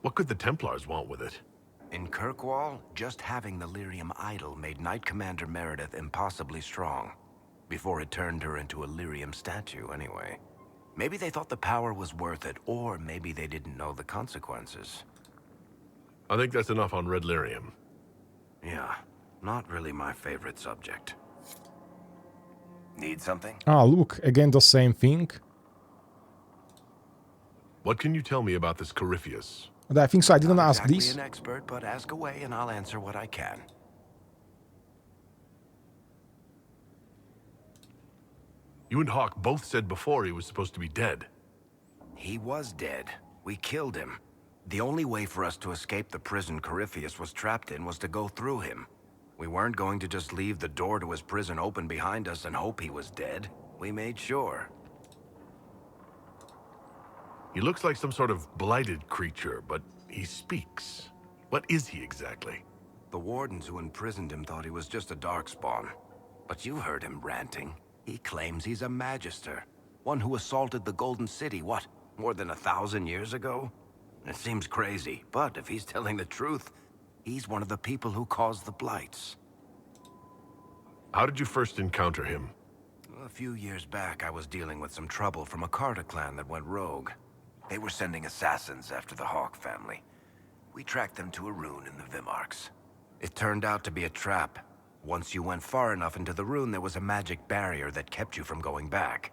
What could the Templars want with it? In Kirkwall, just having the Lyrium idol made Knight Commander Meredith impossibly strong. Before it turned her into a Lyrium statue, anyway. Maybe they thought the power was worth it, or maybe they didn't know the consequences. I think that's enough on Red Lyrium. Yeah, not really my favorite subject. Need something? Ah, look, again the same thing. What can you tell me about this Corypheus? I think so. I didn't Not ask exactly this. an expert, but ask away and I'll answer what I can. You and Hawk both said before he was supposed to be dead. He was dead. We killed him. The only way for us to escape the prison Corypheus was trapped in was to go through him. We weren't going to just leave the door to his prison open behind us and hope he was dead. We made sure. He looks like some sort of blighted creature, but he speaks. What is he exactly? The wardens who imprisoned him thought he was just a darkspawn. But you heard him ranting. He claims he's a magister. One who assaulted the Golden City, what, more than 1,000 years ago? It seems crazy, but if he's telling the truth, he's one of the people who caused the blights. How did you first encounter him? A few years back, I was dealing with some trouble from a Carter clan that went rogue. They were sending assassins after the Hawk family. We tracked them to a rune in the Vimarks. It turned out to be a trap. Once you went far enough into the rune, there was a magic barrier that kept you from going back.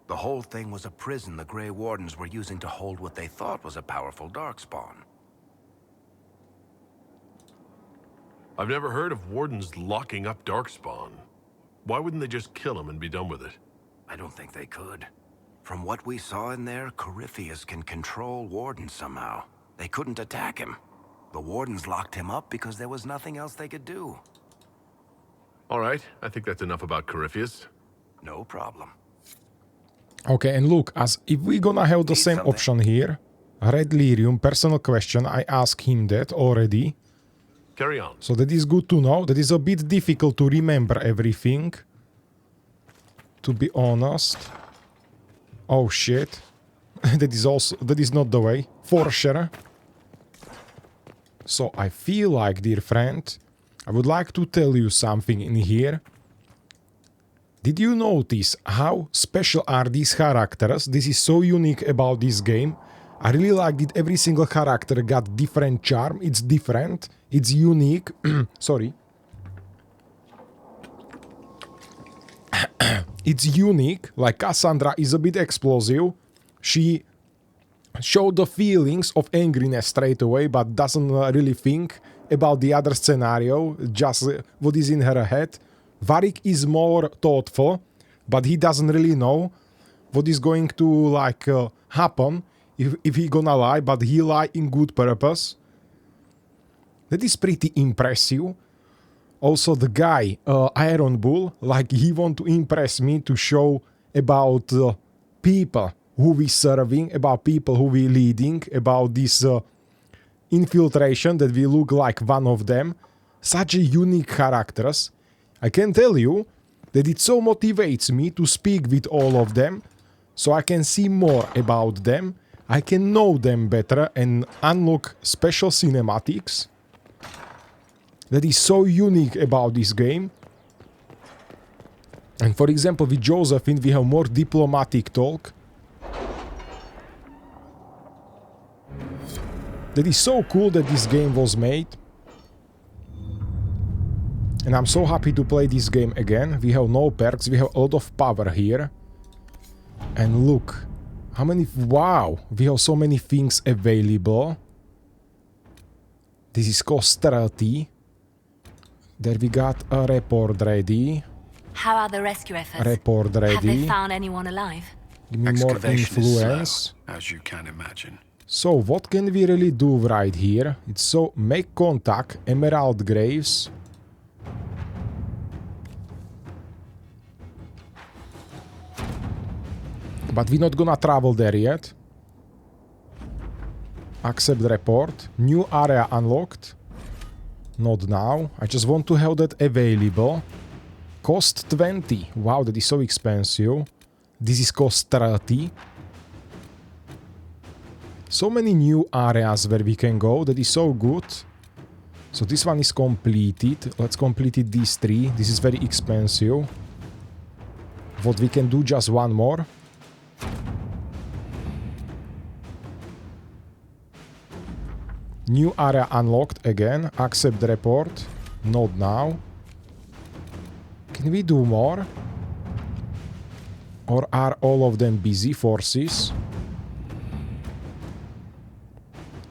The whole thing was a prison the Grey Wardens were using to hold what they thought was a powerful darkspawn. I've never heard of wardens locking up darkspawn. Why wouldn't they just kill him and be done with it? I don't think they could. From what we saw in there, Corypheus can control wardens somehow. They couldn't attack him. The wardens locked him up because there was nothing else they could do. All right, I think that's enough about Corypheus. No problem. Okay, and look, as if we're gonna have the same option here, Red Lyrium, personal question, I asked him that already. Carry on. So that is good to know. That is a bit difficult to remember everything, to be honest. Oh shit. That is not the way, for sure. So I feel like, dear friend, I would like to tell you something in here. Did you notice how special are these characters? This is so unique about this game. I really like that every single character got different charm. It's different. It's unique. Sorry. It's unique. Like Cassandra is a bit explosive. She showed the feelings of angriness straight away, but doesn't really think about the other scenario, just what is in her head. Varric is more thoughtful, but he doesn't really know what is going to happen if he gonna lie, but he lie in good purpose. That is pretty impressive. Also the guy, Iron Bull, like he want to impress me to show about people who we serving, about people who we leading, about this infiltration that we look like one of them. Such a unique characters. I can tell you that it so motivates me to speak with all of them, so I can see more about them, I can know them better and unlock special cinematics. That is so unique about this game. And for example, with Josephine we have more diplomatic talk. That is so cool that this game was made. And I'm so happy to play this game again. We have no perks, we have a lot of power here. And look, how many... Wow! We have so many things available. This is cost 30. There we got a report ready. How are the rescue efforts? Report ready. Have they found anyone alive? Give me more influence. As you can imagine. So, what can we really do right here? It's so... Make contact, Emerald Graves. But we're not gonna travel there yet. Accept report. New area unlocked. Not now. I just want to have that available. Cost 20. Wow, that is so expensive. This is cost 30. So many new areas where we can go. That is so good. So this one is completed. Let's complete it, these 3. This is very expensive. What we can do, just one more. New area unlocked again. Accept the report. Not now. Can we do more? Or are all of them busy forces?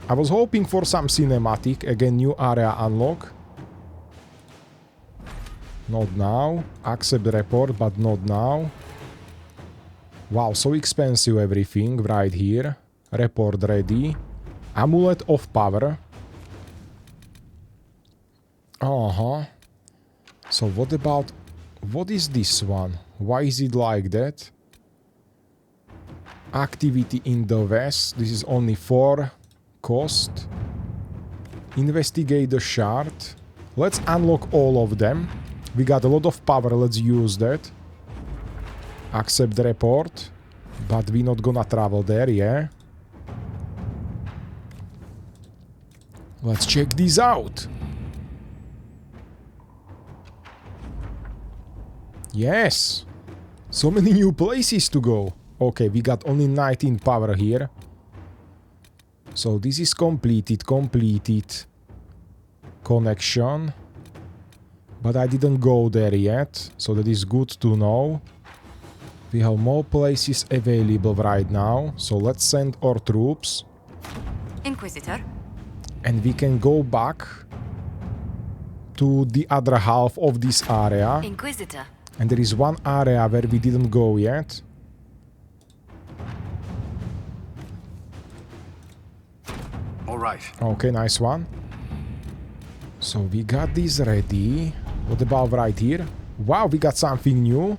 I was hoping for some cinematic. Again, new area unlock. Not now. Accept the report, but not now. Wow, so expensive everything right here. Report ready. Amulet of power. So what about... What is this one? Why is it like that? Activity in the west. This is only 4 cost. Investigate the shard. Let's unlock all of them. We got a lot of power, let's use that. Accept the report. But we're not gonna travel there, yeah? Let's check this out. Yes. So many new places to go. Okay, we got only 19 power here. So this is completed. Connection. But I didn't go there yet. So that is good to know. We have more places available right now. So let's send our troops. Inquisitor. And we can go back to the other half of this area. Inquisitor. And there is one area where we didn't go yet. All right. Okay, nice one. So we got this ready. What about right here? Wow, we got something new.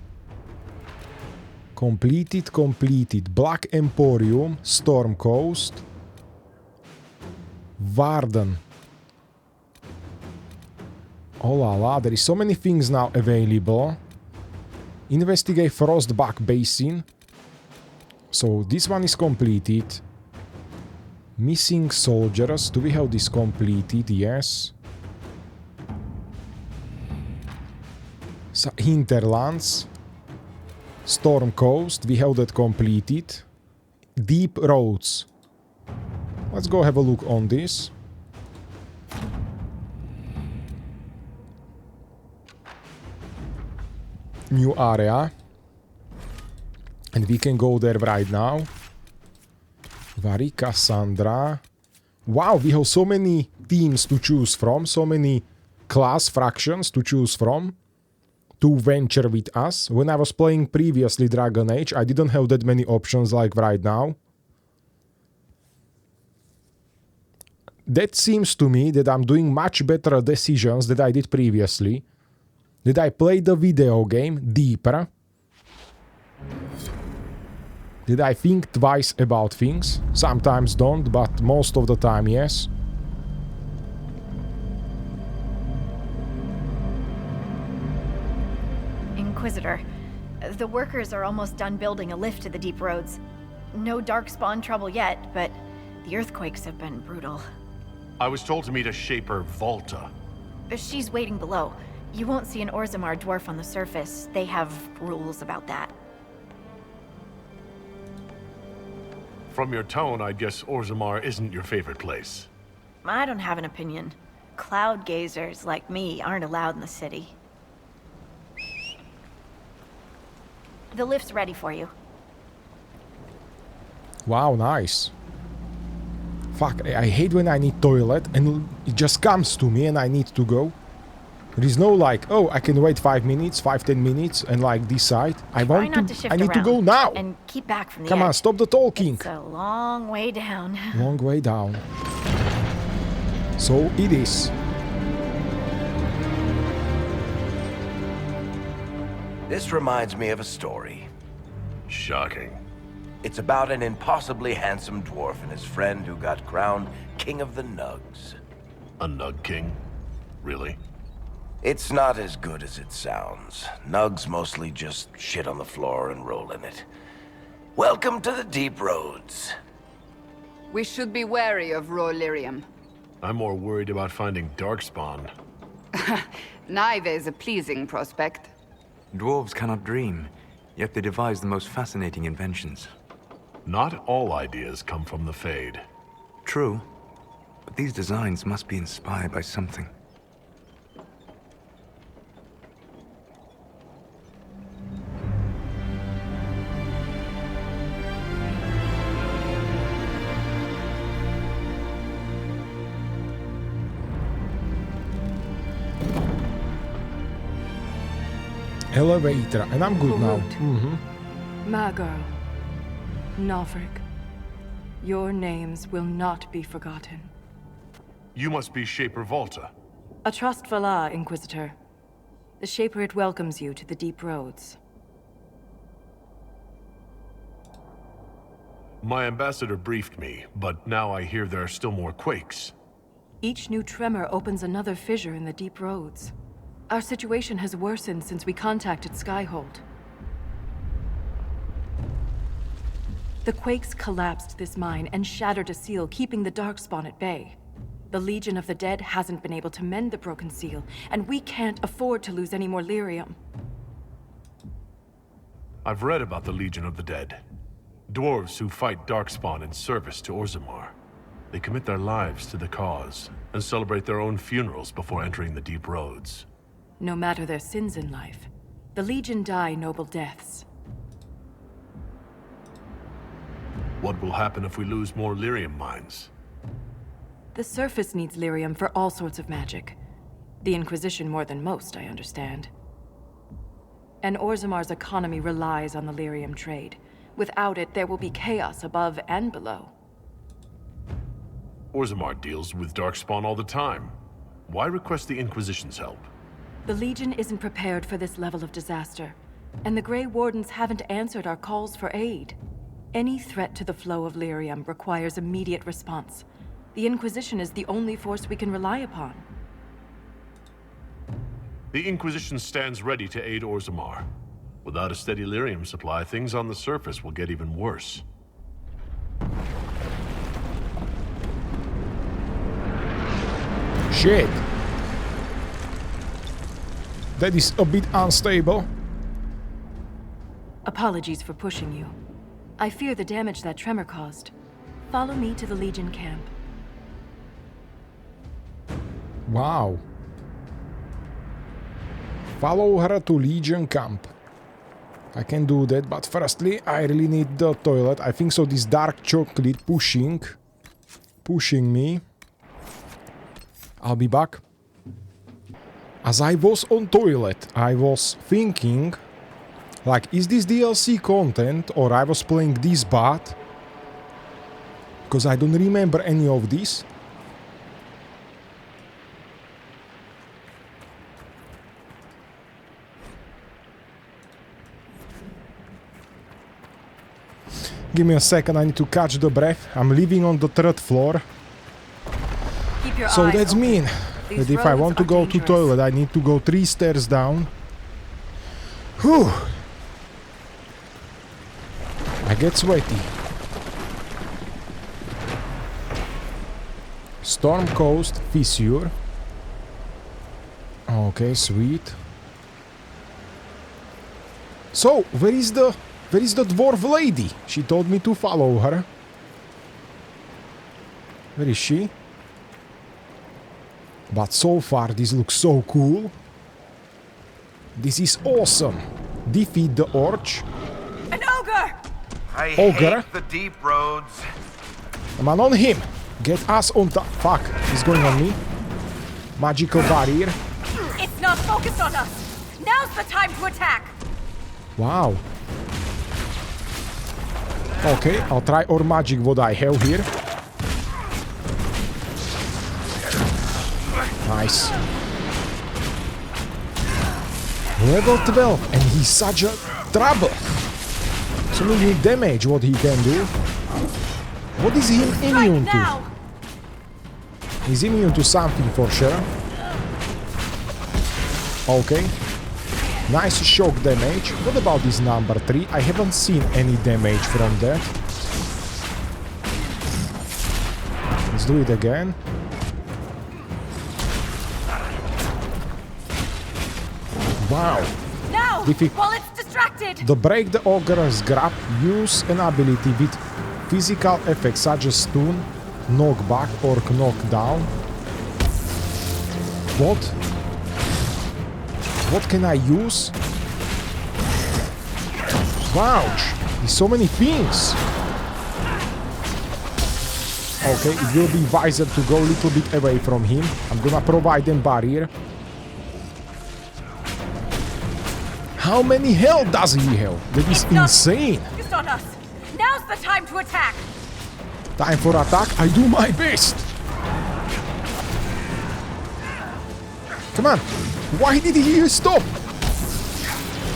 Completed. Black Emporium, Storm Coast. Varden. Oh la la, there is so many things now available. Investigate Frostback Basin. So this one is completed. Missing soldiers. Do we have this completed? Yes. So, Hinterlands. Storm Coast. We have that completed. Deep Roads. Let's go have a look on this. New area. And we can go there right now. Vari, Cassandra. Wow, we have so many teams to choose from. So many class fractions to choose from. To venture with us. When I was playing previously Dragon Age, I didn't have that many options like right now. that seems to me that I'm doing much better decisions than I did previously. Did I play the video game deeper? Did I think twice about things? Sometimes don't, but most of the time, yes. Inquisitor, the workers are almost done building a lift to the deep roads. No darkspawn trouble yet, but the earthquakes have been brutal. I was told to meet a Shaper Volta. She's waiting below. You won't see an Orzammar dwarf on the surface. They have rules about that. From your tone, I guess Orzammar isn't your favorite place. I don't have an opinion. Cloud gazers like me aren't allowed in the city. The lift's ready for you. Wow, nice. Fuck, I hate when I need toilet and it just comes to me and I need to go. There is no like, oh, I can wait 5 minutes, 5-10 minutes and like decide. I want to, I need to go now. And keep back from the Come on, edge. stop the talking. It's a long way down. Long way down. So it is. This reminds me of a story. Shocking. It's about an impossibly handsome dwarf and his friend who got crowned King of the Nugs. A Nug King? Really? It's not as good as it sounds. Nugs mostly just shit on the floor and roll in it. Welcome to the deep roads. We should be wary of raw lyrium. I'm more worried about finding Darkspawn. Neither is a pleasing prospect. Dwarves cannot dream, yet they devise the most fascinating inventions. Not all ideas come from the Fade. True, but these designs must be inspired by something. Elevator, and I'm good now. My girl, Nalfric, your names will not be forgotten. You must be Shaper Volta. A trustful Inquisitor. The Shaper it welcomes you to the deep roads. My ambassador briefed me, but now I hear there are still more quakes. Each new tremor opens another fissure in the deep roads. Our situation has worsened since we contacted Skyhold. The quakes collapsed this mine and shattered a seal, keeping the Darkspawn at bay. The Legion of the Dead hasn't been able to mend the broken seal, and we can't afford to lose any more lyrium. I've read about the Legion of the Dead. Dwarves who fight Darkspawn in service to Orzammar. They commit their lives to the cause, and celebrate their own funerals before entering the deep roads. No matter their sins in life, the Legion die noble deaths. What will happen if we lose more lyrium mines? The surface needs lyrium for all sorts of magic. The Inquisition more than most, I understand. And Orzammar's economy relies on the lyrium trade. Without it, there will be chaos above and below. Orzammar deals with Darkspawn all the time. Why request the Inquisition's help? The Legion isn't prepared for this level of disaster, and the Grey Wardens haven't answered our calls for aid. Any threat to the flow of lyrium requires immediate response. The Inquisition is the only force we can rely upon. The Inquisition stands ready to aid Orzammar. Without a steady lyrium supply, things on the surface will get even worse. Shit. That is a bit unstable. Apologies for pushing you. I fear the damage that tremor caused. Follow me to the Legion camp. Wow. Follow her to Legion camp. I can do that, but firstly, I really need the toilet. I think so this dark chocolate pushing me. I'll be back. As I was on toilet, I was thinking, like, is this DLC content or I was playing this bot? Because I don't remember any of this. Give me a second, I need to catch the breath. I'm living on the 3rd floor. Keep your So eyes that's open. mean These that if I roads want to are go to dangerous. toilet, I need to go 3 stairs down. Whew. I get sweaty. Storm Coast Fissure. Okay, sweet. So, where is the dwarf lady? She told me to follow her. Where is she? But so far, this looks so cool. This is awesome. Defeat the Orch. An ogre! I Ogre. hate the deep roads. Come on him. Get us on top. Fuck, he's going on me. Magical barrier. It's not focused on us! Now's the time to attack! Wow. Okay, I'll try our magic what I have here. Nice. Level 12, and he's such a trouble. So many damage what he can do. What is he immune to? He's immune to something for sure. Okay. Nice shock damage. What about this number 3? I haven't seen any damage from that. Let's do it again. Wow. Now! Difficult. While it's distracted! The break the ogre's grab, use an ability with physical effects such as stun, knockback or knockdown. What? What can I use? Ouch! There's so many things! Okay, it will be wiser to go a little bit away from him. I'm gonna provide them barrier. How many health does he have? That is insane! Focused on us! Now's the time to attack! Time for attack, I do my best! Come on! Why did he stop?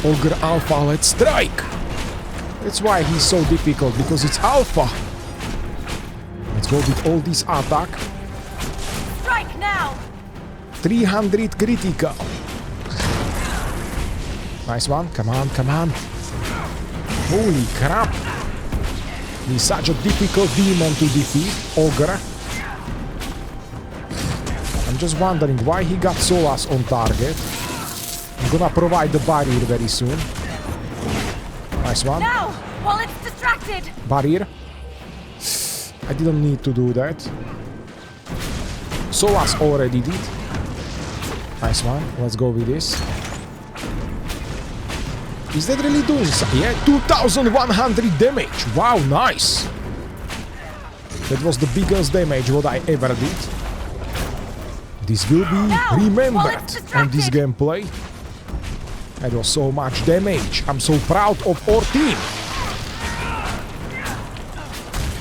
Ogre Alpha, let's strike! That's why he's so difficult, because it's Alpha! Let's go with all this attack. Strike now! 300 critical. Nice one, come on, come on. Holy crap! He's such a difficult demon to defeat, Ogre. I'm just wondering why he got Solas on target. I'm gonna provide the barrier very soon. Nice one. Now! While it's distracted! Barrier. I didn't need to do that. Solas already did. Nice one. Let's go with this. Is that really doing something? Yeah, 2100 damage. Wow, nice. That was the biggest damage what I ever did. This will be remembered on this gameplay. That was so much damage. I'm so proud of our team.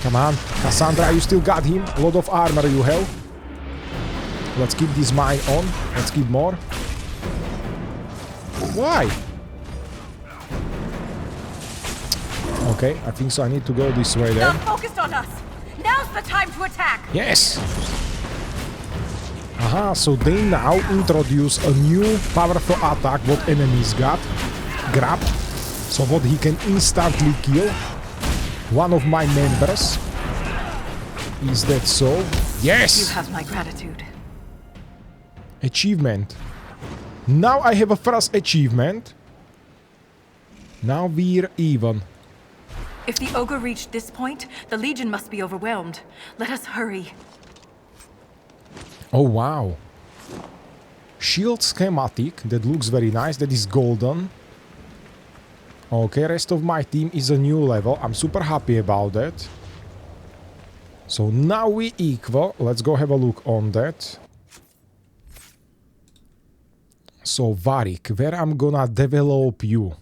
Come on, Cassandra, you still got him. A lot of armor you have. Let's keep this mine on. Let's keep more. Why? Okay, I think so. I need to go this way then. Not focused on us! Now's the time to attack! Yes! Aha, so they now introduce a new powerful attack what enemies got. Grab. So what he can instantly kill one of my members. Is that so? Yes! You have my gratitude. Achievement. Now I have a first achievement. Now we're even. If the ogre reached this point, the Legion must be overwhelmed. Let us hurry. Oh wow. Shield schematic, that looks very nice, that is golden. Okay, rest of my team is a new level, I'm super happy about that. So now we equal, let's go have a look on that. So Varric, where I'm gonna develop you.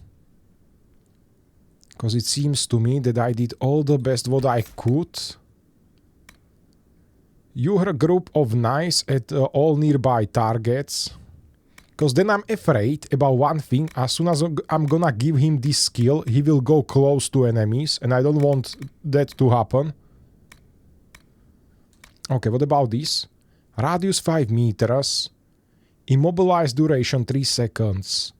Because it seems to me that I did all the best what I could. You're a group of knights at all nearby targets. Because then I'm afraid about one thing. As soon as I'm gonna give him this skill, he will go close to enemies, and I don't want that to happen. Okay, what about this? Radius 5 meters. Immobilize duration 3 seconds.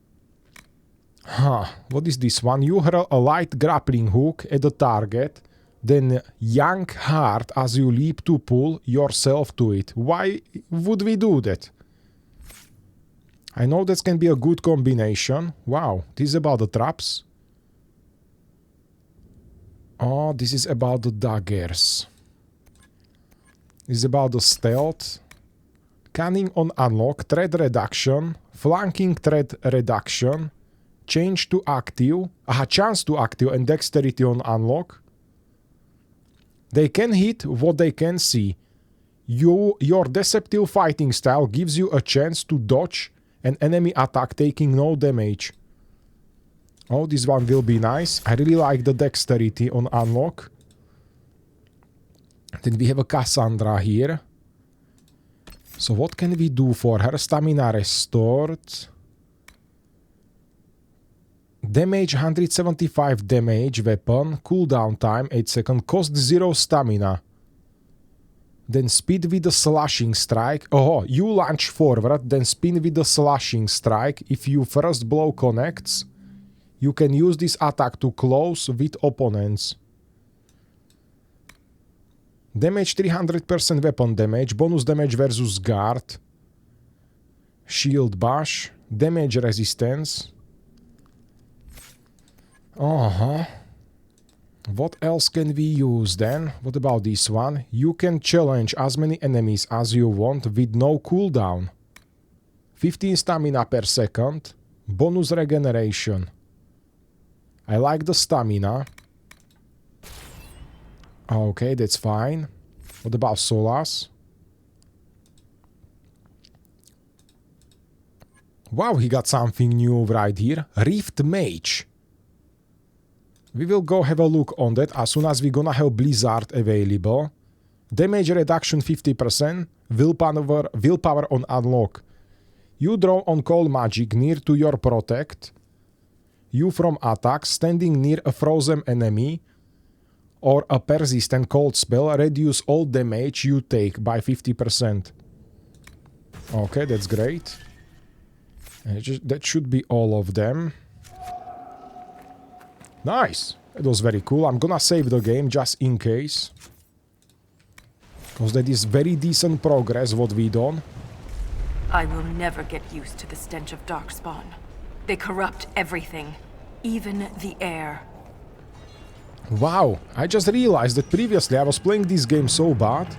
Huh, what is this one? You hurl a light grappling hook at the target, then yank hard as you leap to pull yourself to it. Why would we do that? I know that can be a good combination. Wow, this is about the traps. Oh, this is about the daggers. This is about the stealth. Cunning on unlock, threat reduction, flanking threat reduction, change to active, chance to active, and dexterity on unlock. They can hit what they can see. Your deceptive fighting style gives you a chance to dodge an enemy attack taking no damage. Oh, this one will be nice. I really like the dexterity on unlock. Then we have a Cassandra here. So what can we do for her? Stamina restored. Damage 175 damage weapon. Cooldown time 8 seconds. Cost 0 stamina. Then speed with the slashing strike. Oh, you launch forward, then spin with the slashing strike. If your first blow connects, you can use this attack to close with opponents. Damage 300% weapon damage. Bonus damage versus guard. Shield bash. Damage resistance. What else can we use then? What about this one? You can challenge as many enemies as you want with no cooldown. 15 stamina per second. Bonus regeneration. I like the stamina. Okay, that's fine. What about Solas? Wow, he got something new right here. Rift Mage. We will go have a look on that as soon as we're gonna have Blizzard available. Damage reduction 50%. Willpower on unlock. You draw on cold magic near to your protect. You from attack standing near a frozen enemy or a persistent cold spell reduce all damage you take by 50%. Okay, that's great. That should be all of them. Nice! It was very cool. I'm gonna save the game just in case. Because that is very decent progress what we done. I will never get used to the stench of Darkspawn. They corrupt everything, even the air. Wow, I just realized that previously I was playing this game so bad.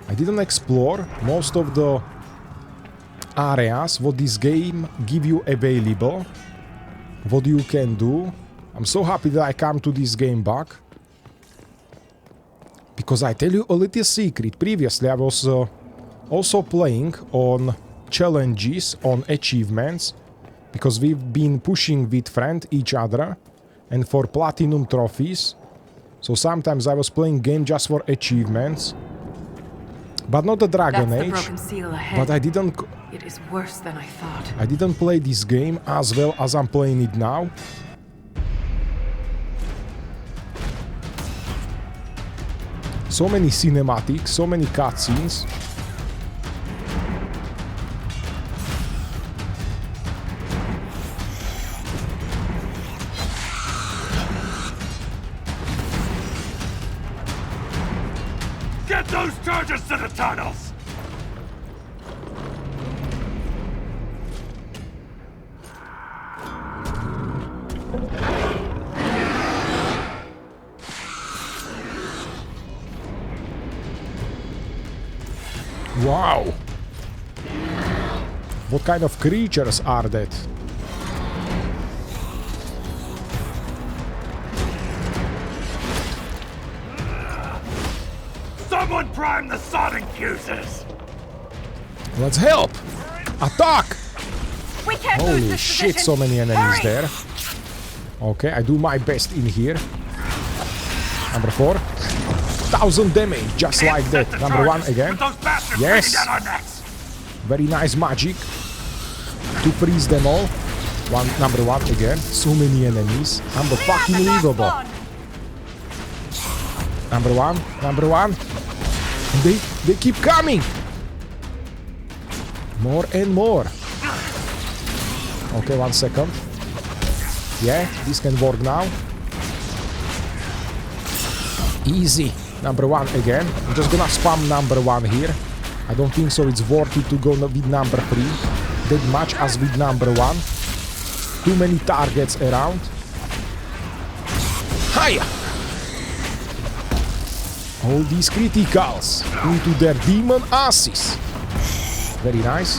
I didn't explore most of the areas what this game give you available. What you can do. I'm so happy that I come to this game back. Because I tell you a little secret. Previously I was also playing on challenges, on achievements. Because we've been pushing with friends each other. And for platinum trophies. So sometimes I was playing game just for achievements. But not the Dragon Age. Broken seal ahead. But I didn't... It is worse than I thought. I didn't play this game as well as I'm playing it now. So many cinematics, so many cutscenes. Get those charges to the tunnels! Wow! What kind of creatures are that? Someone prime the sonic fuses! Let's help! Attack! We can't lose Holy this shit, position. so many enemies Hurry! there. Okay, I do my best in here. Number 4. 1000 damage, just like that. Number 1 again. Yes. Very nice magic. to freeze them all. Number one again. So many enemies. Unbelievable. Number one. And they keep coming. More and more. Okay, 1 second. Yeah, this can work now. Easy. Number one again. I'm just gonna spam number one here. I don't think so it's worth it to go with number 3 that much as with number 1. Too many targets around. Hiya! All these criticals into their demon asses. Very nice.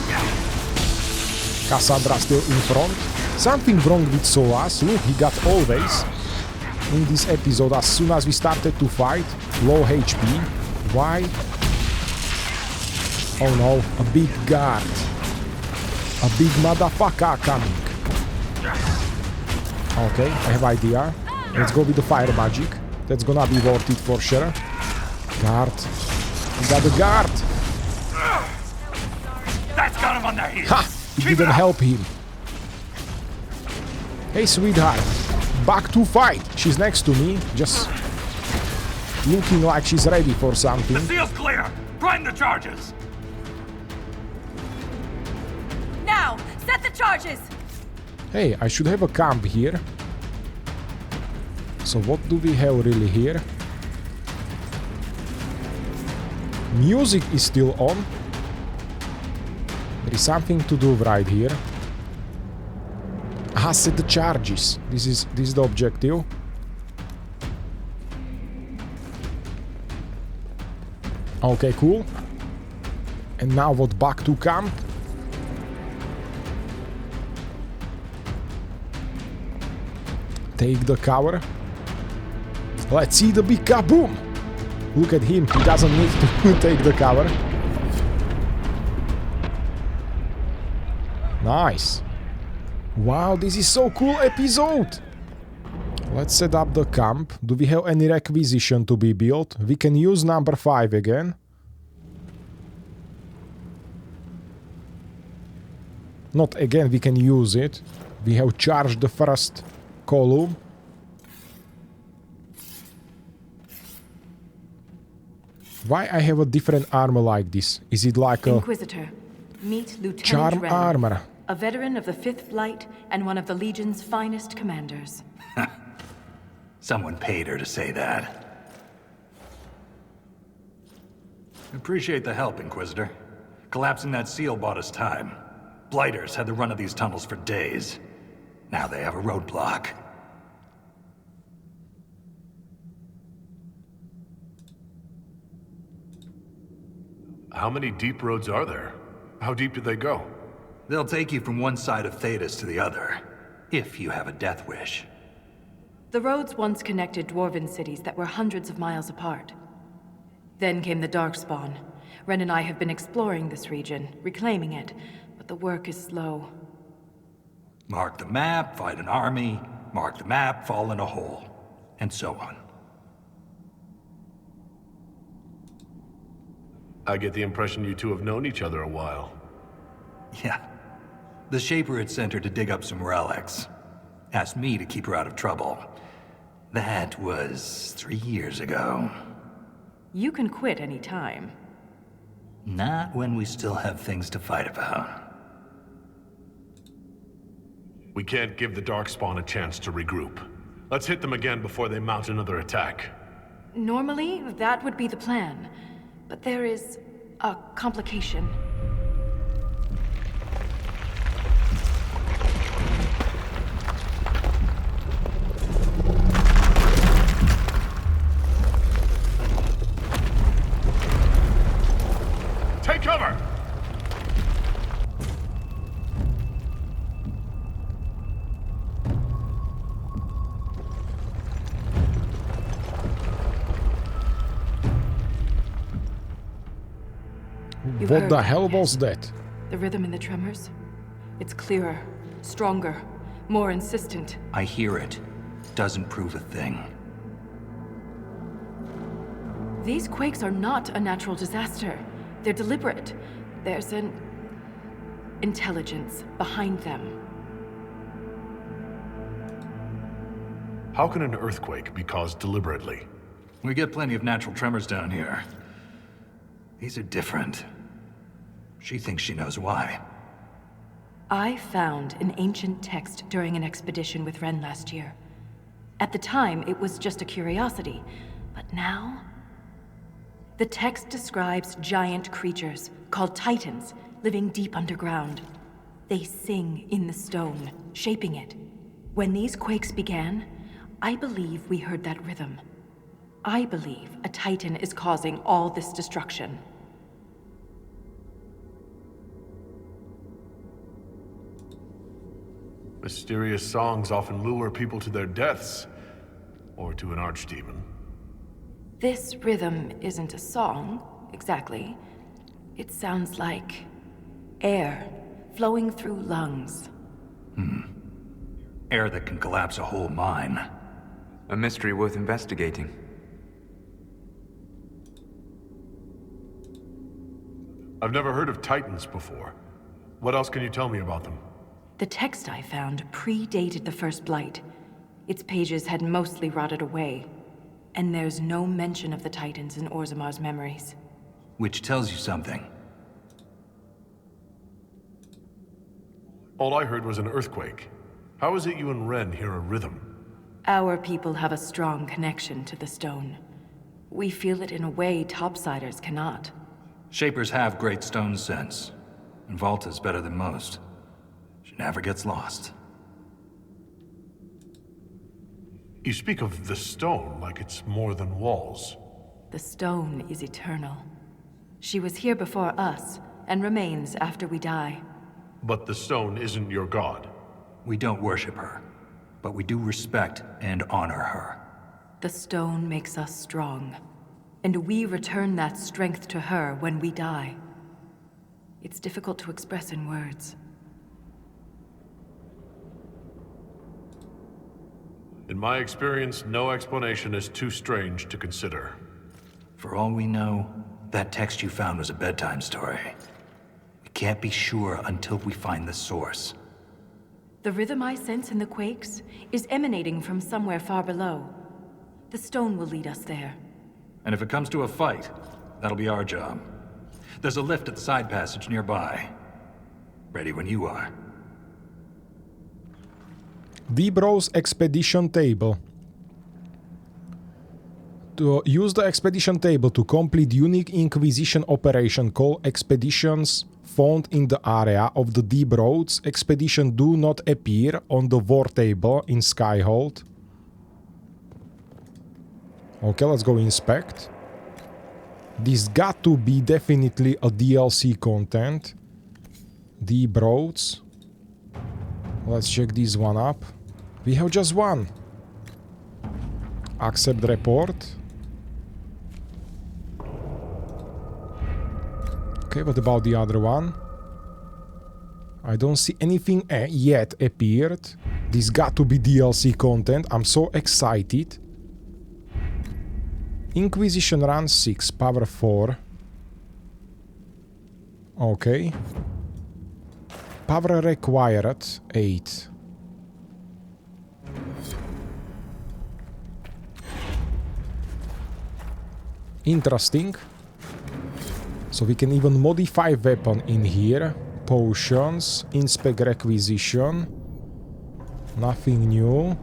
Cassandra still in front. Something wrong with Soas. Look, he got always in this episode as soon as we started to fight. Low HP. Why? Oh no, a big guard. A big motherfucker coming. Okay, I have idea. Let's go with the fire magic. That's gonna be worth it for sure. Guard. We got the guard. That's got him on their heels. Ha! It didn't help him. Hey, sweetheart. Back to fight. She's next to me, just looking like she's ready for something. The seal's clear. Prime the charges. Now, set the charges. Hey, I should have a camp here. So what do we have really here? Music is still on. There is something to do right here. Ah, set the charges. This is the objective. Okay, cool. And now what? Back to camp? Take the cover. Let's see the big kaboom! Look at him, he doesn't need to take the cover. Nice. Wow, this is so cool episode! Let's set up the camp. Do we have any requisition to be built? We can use number 5 again. Not again, we can use it. We have charged the first column. Why I have a different armor like this? Is it like a Inquisitor, meet Lieutenant charm Wren, armor? a veteran of the 5th Flight and one of the Legion's finest commanders. Someone paid her to say that. Appreciate the help, Inquisitor. Collapsing that seal bought us time. Blighters had the run of these tunnels for days. Now they have a roadblock. How many deep roads are there? How deep do they go? They'll take you from one side of Thedas to the other, if you have a death wish. The roads once connected dwarven cities that were hundreds of miles apart. Then came the Darkspawn. Ren and I have been exploring this region, reclaiming it, but the work is slow. Mark the map, fight an army. Mark the map, fall in a hole. And so on. I get the impression you two have known each other a while. Yeah. The Shaper had sent her to dig up some relics. Asked me to keep her out of trouble. That was 3 years ago. You can quit any time. Not when we still have things to fight about. We can't give the Darkspawn a chance to regroup. Let's hit them again before they mount another attack. Normally, that would be the plan. But there is a complication. Take cover! What the hell was that? The rhythm in the tremors? It's clearer, stronger, more insistent. I hear it. Doesn't prove a thing. These quakes are not a natural disaster. They're deliberate. There's an intelligence behind them. How can an earthquake be caused deliberately? We get plenty of natural tremors down here. These are different. She thinks she knows why. I found an ancient text during an expedition with Ren last year. At the time, it was just a curiosity, but now... The text describes giant creatures, called Titans, living deep underground. They sing in the stone, shaping it. When these quakes began, I believe we heard that rhythm. I believe a Titan is causing all this destruction. Mysterious songs often lure people to their deaths, or to an archdemon. This rhythm isn't a song, exactly. It sounds like air flowing through lungs. Air that can collapse a whole mine. A mystery worth investigating. I've never heard of Titans before. What else can you tell me about them? The text I found predated the First Blight. Its pages had mostly rotted away. And there's no mention of the Titans in Orzamar's memories. Which tells you something. All I heard was an earthquake. How is it you and Ren hear a rhythm? Our people have a strong connection to the stone. We feel it in a way topsiders cannot. Shapers have great stone sense. And Volta's better than most. She never gets lost. You speak of the stone like it's more than walls. The stone is eternal. She was here before us, and remains after we die. But the stone isn't your god. We don't worship her, but we do respect and honor her. The stone makes us strong, and we return that strength to her when we die. It's difficult to express in words. In my experience, no explanation is too strange to consider. For all we know, that text you found was a bedtime story. We can't be sure until we find the source. The rhythm I sense in the quakes is emanating from somewhere far below. The stone will lead us there. And if it comes to a fight, that'll be our job. There's a lift at the side passage nearby. Ready when you are. Debro's expedition table. To use the expedition table to complete unique Inquisition operation, call expeditions found in the area of the Debro's expedition do not appear on the war table in Skyhold. Okay, let's go inspect. This got to be definitely a DLC content. Debro's. Let's check this one up. We have just one. Accept report. Okay, what about the other one? I don't see anything yet appeared. This got to be DLC content. I'm so excited. Inquisition run 6, power 4. Okay. Power required 8. Interesting. So we can even modify weapon in here. Potions, inspect requisition. Nothing new.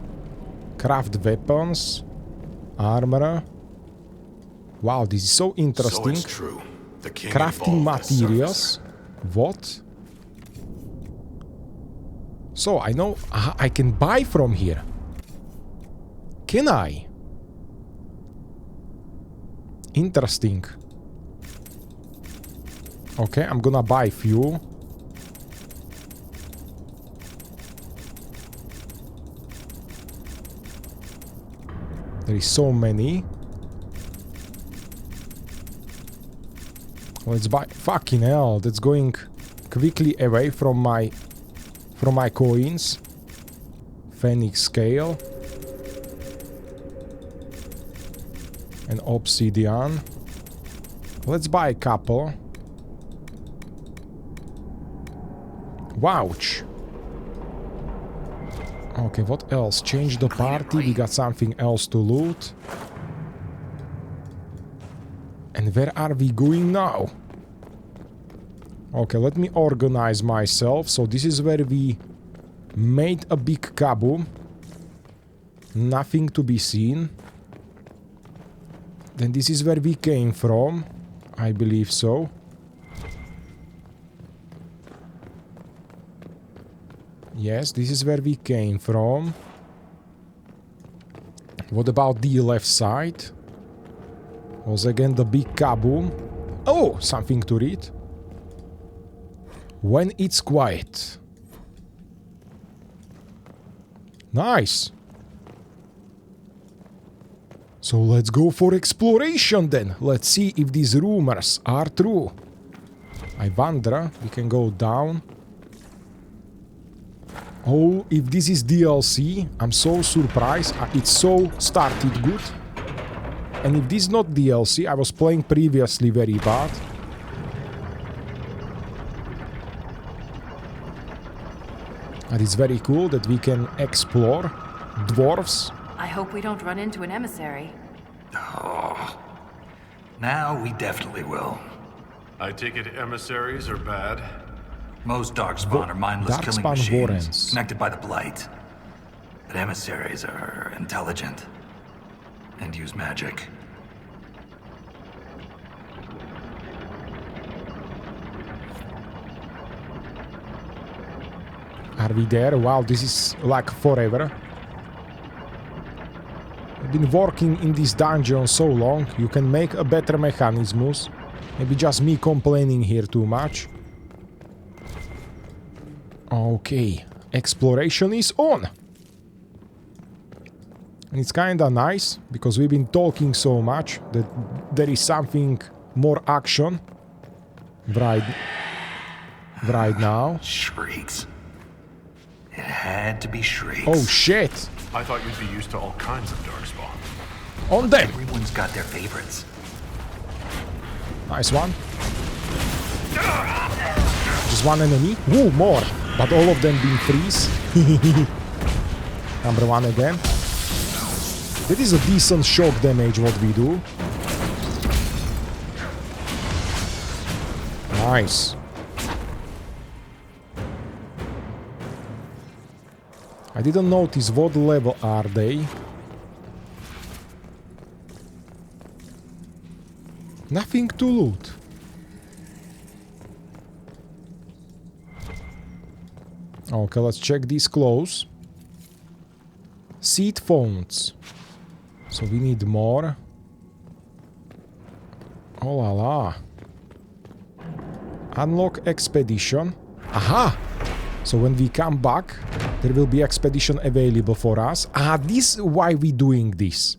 Craft weapons. Armor. Wow, this is so interesting. So it's true. The king Crafting involved the materials. What? So I know I can buy from here. Can I? Interesting. Okay, I'm gonna buy few. There is so many. Let's buy. Fucking hell, that's going quickly away from my coins. Phoenix scale. And obsidian. Let's buy a couple. Wouch. Okay, what else? Change the party. We got something else to loot. And where are we going now? Okay, let me organize myself. So this is where we made a big kaboom. Nothing to be seen. Then this is where we came from. I believe so. Yes, this is where we came from. What about the left side? Was again the big kaboom. Oh, something to read. When it's quiet. Nice. So let's go for exploration then. Let's see if these rumors are true. I wonder, we can go down. Oh, if this is DLC, I'm so surprised. It so started good. And if this is not DLC, I was playing previously very bad. And it's very cool that we can explore dwarves. I hope we don't run into an emissary. Oh, now we definitely will. I take it emissaries are bad? Most Darkspawn are mindless killing Darkspawn machines, warrens. connected by the Blight. But emissaries are intelligent and use magic. Are we there? Wow, this is like forever. I've been working in this dungeon so long. You can make a better mechanisms. Maybe just me complaining here too much. Okay, exploration is on. And it's kinda nice, because we've been talking so much that there is something more action right now. Shrieks. It had to be shrieks. Oh shit! I thought you'd be used to all kinds of Darkspawn. On them! Everyone's got their favorites. Nice one. Just one enemy. Ooh, more! But all of them being freeze. Number one again. That is a decent shock damage what we do. Nice. I didn't notice what level are they. Nothing to loot. Okay, let's check these clothes. Seed phones. So we need more. Oh la la. Unlock expedition. Aha! So when we come back, there will be expedition available for us. Ah, this is why we're doing this.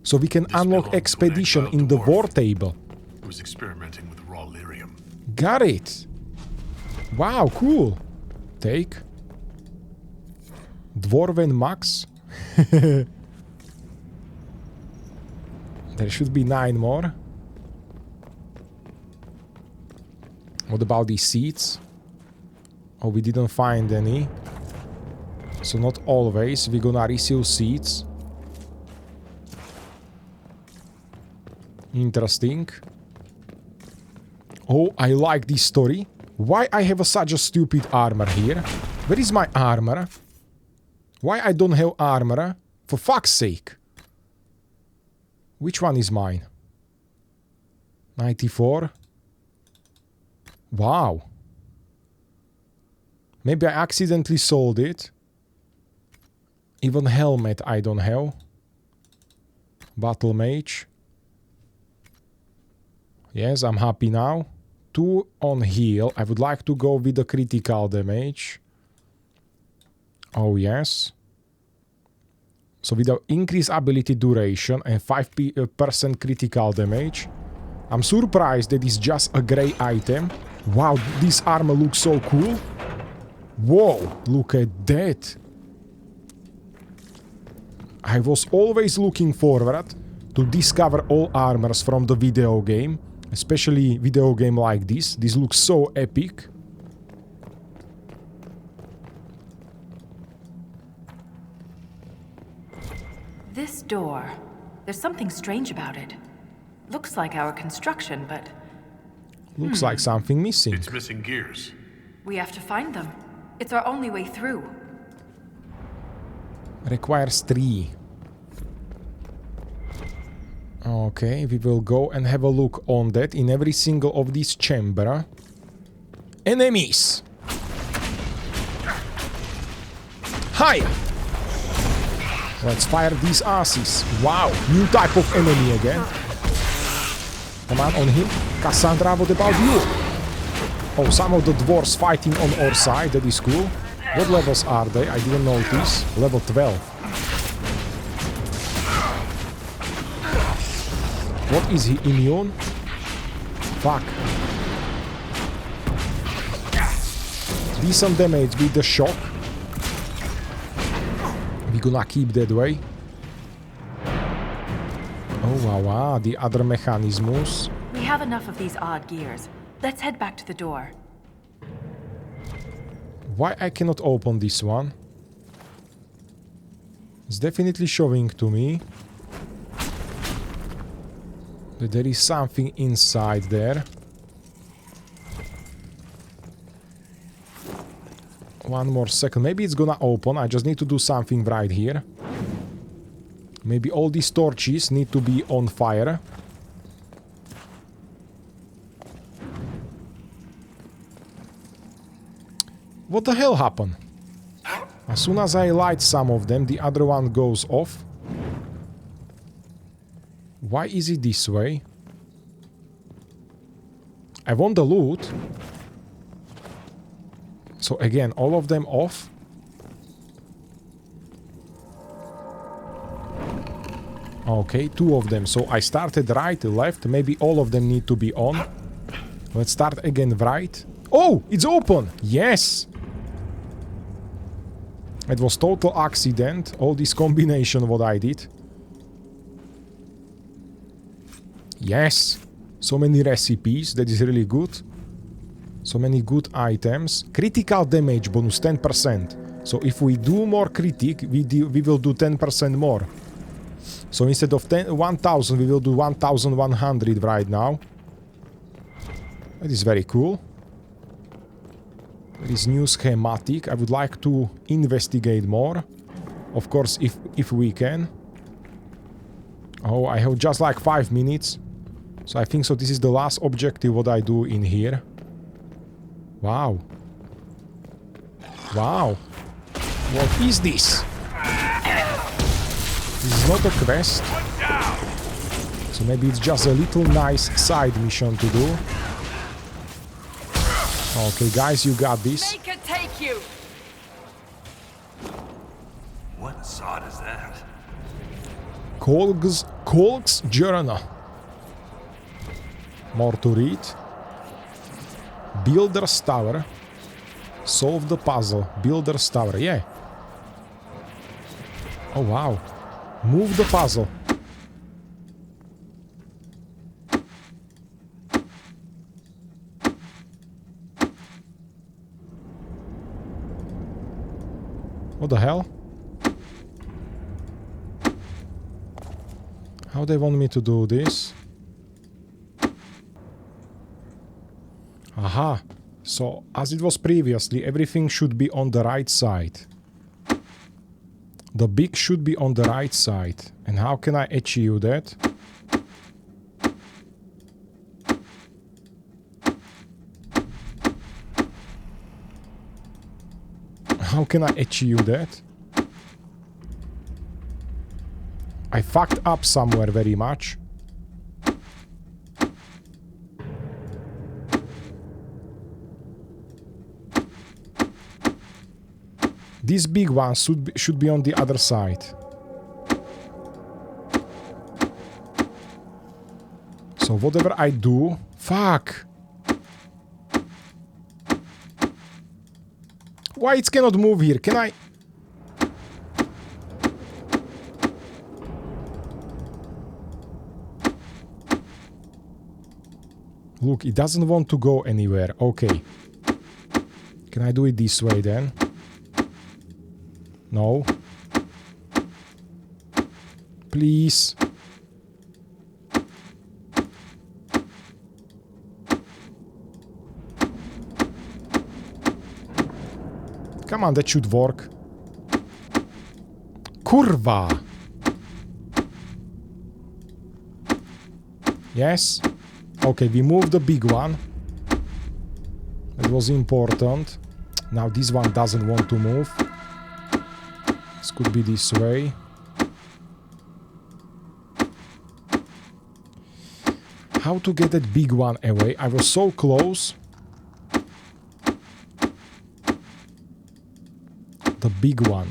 So we can unlock expedition in the war table. Who was experimenting with raw lyrium. Got it. Wow, cool. Take. Dwarven Max. There should be 9 more. What about these seeds? Oh, we didn't find any. So not always. We're gonna receive seeds. Interesting. Oh, I like this story. Why I have such a stupid armor here? Where is my armor? Why I don't have armor? For fuck's sake. Which one is mine? 94. Wow. Maybe I accidentally sold it. Even helmet I don't have. Battle mage. Yes, I'm happy now. 2 on heal. I would like to go with the critical damage. Oh yes. So with the increased ability duration and 5% critical damage. I'm surprised that it's just a grey item. Wow, this armor looks so cool. Whoa, look at that. I was always looking forward to discover all armors from the video game. Especially video game like this. This looks so epic. door. There's something strange about it. Looks like our construction, but... Looks like something missing. It's missing gears. we have to find them. It's our only way through. Requires 3. Okay, we will go and have a look on that in every single of these chamber. Enemies! Hi! Let's fire these asses. Wow, new type of enemy again. Come on him. Cassandra, what about you? Oh, some of the dwarves fighting on our side, that is cool. What levels are they? I didn't notice. Level 12. What is he, immune? Fuck. Decent damage with the shock. We gonna keep that way. Oh wow, the other mechanisms. We have enough of these odd gears. Let's head back to the door. Why I cannot open this one? It's definitely showing to me that there is something inside there. One more second. Maybe it's gonna open. I just need to do something right here. Maybe all these torches need to be on fire. What the hell happened? As soon as I light some of them, the other one goes off. Why is it this way? I want the loot. So again, all of them off. Okay, 2 of them. So I started right, left. Maybe all of them need to be on. Let's start again right. Oh, it's open! Yes! It was total accident. All this combination what I did. Yes! So many recipes. That is really good. So many good items. Critical damage bonus 10%. So if we do more critic, we will do 10% more. So instead of 1000, we will do 1100 right now. That is very cool. There is new schematic. I would like to investigate more. Of course, if we can. Oh, I have just like 5 minutes. So I think so this is the last objective what I do in here. Wow. Wow. What is this? This is not a quest. So maybe it's just a little nice side mission to do. Okay, guys, you got this. Make it take you. What sod is that? Kolk's Journal. More to read. Builder's Tower. Solve the puzzle. Builder's Tower, yeah. Oh, wow. Move the puzzle. What the hell? How they want me to do this? Aha. So, as it was previously, everything should be on the right side. The big should be on the right side. And how can I achieve that? How can I achieve that? I fucked up somewhere very much. This big one should be on the other side. So whatever I do... Fuck! Why it cannot move here? Can I... Look, it doesn't want to go anywhere. Okay. Can I do it this way then? No. Please. Come on, that should work. Kurwa! Yes? Okay, we moved the big one. It was important. Now this one doesn't want to move. This could be this way. How to get that big one away? I was so close. The big one.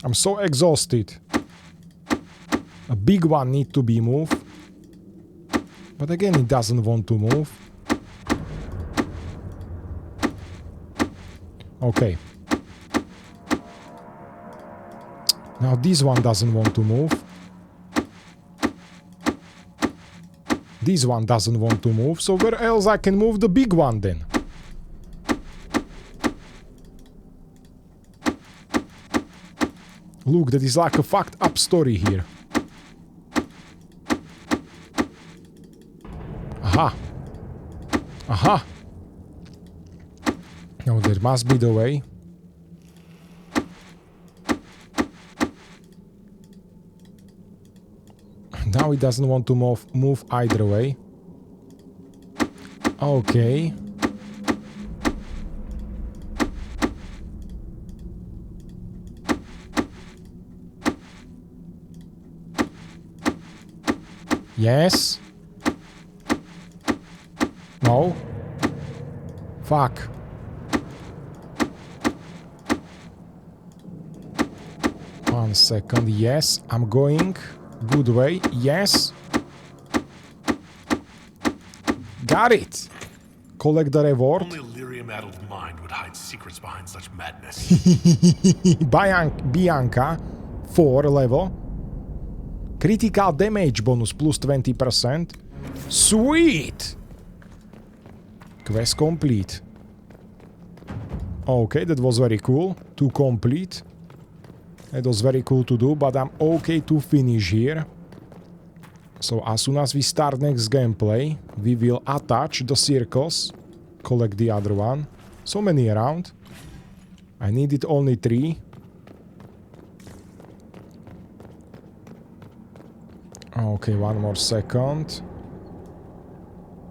I'm so exhausted. A big one needs to be moved. But again, it doesn't want to move. Okay. Now this one doesn't want to move. This one doesn't want to move. So where else I can move the big one then? Look, that is like a fucked up story here. Aha. Aha. No, there must be the way. Now it doesn't want to move either way. Okay. Yes. No. Fuck. One second. Yes, I'm going. Good way. Yes. Got it. Collect the reward. Only a lyrium-addled mind would hide secrets behind such madness. Bianca, 4 level. Critical damage bonus plus 20%. Sweet! Quest complete. Okay, that was very cool to complete. It was very cool to do, but I'm okay to finish here. So as soon as we start next gameplay, we will attach the circles, collect the other one. So many around. I needed only 3. Okay, one more second.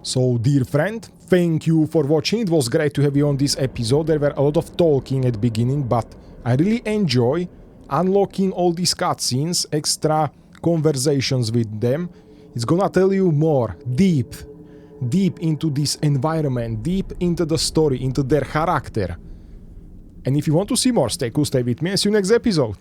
So, dear friend, thank you for watching. It was great to have you on this episode. There were a lot of talking at the beginning, but I really enjoy unlocking all these cutscenes, extra conversations with them. It's gonna tell you more, deep into this environment, deep into the story, into their character. And if you want to see more, stay cool, stay with me, and see you next episode.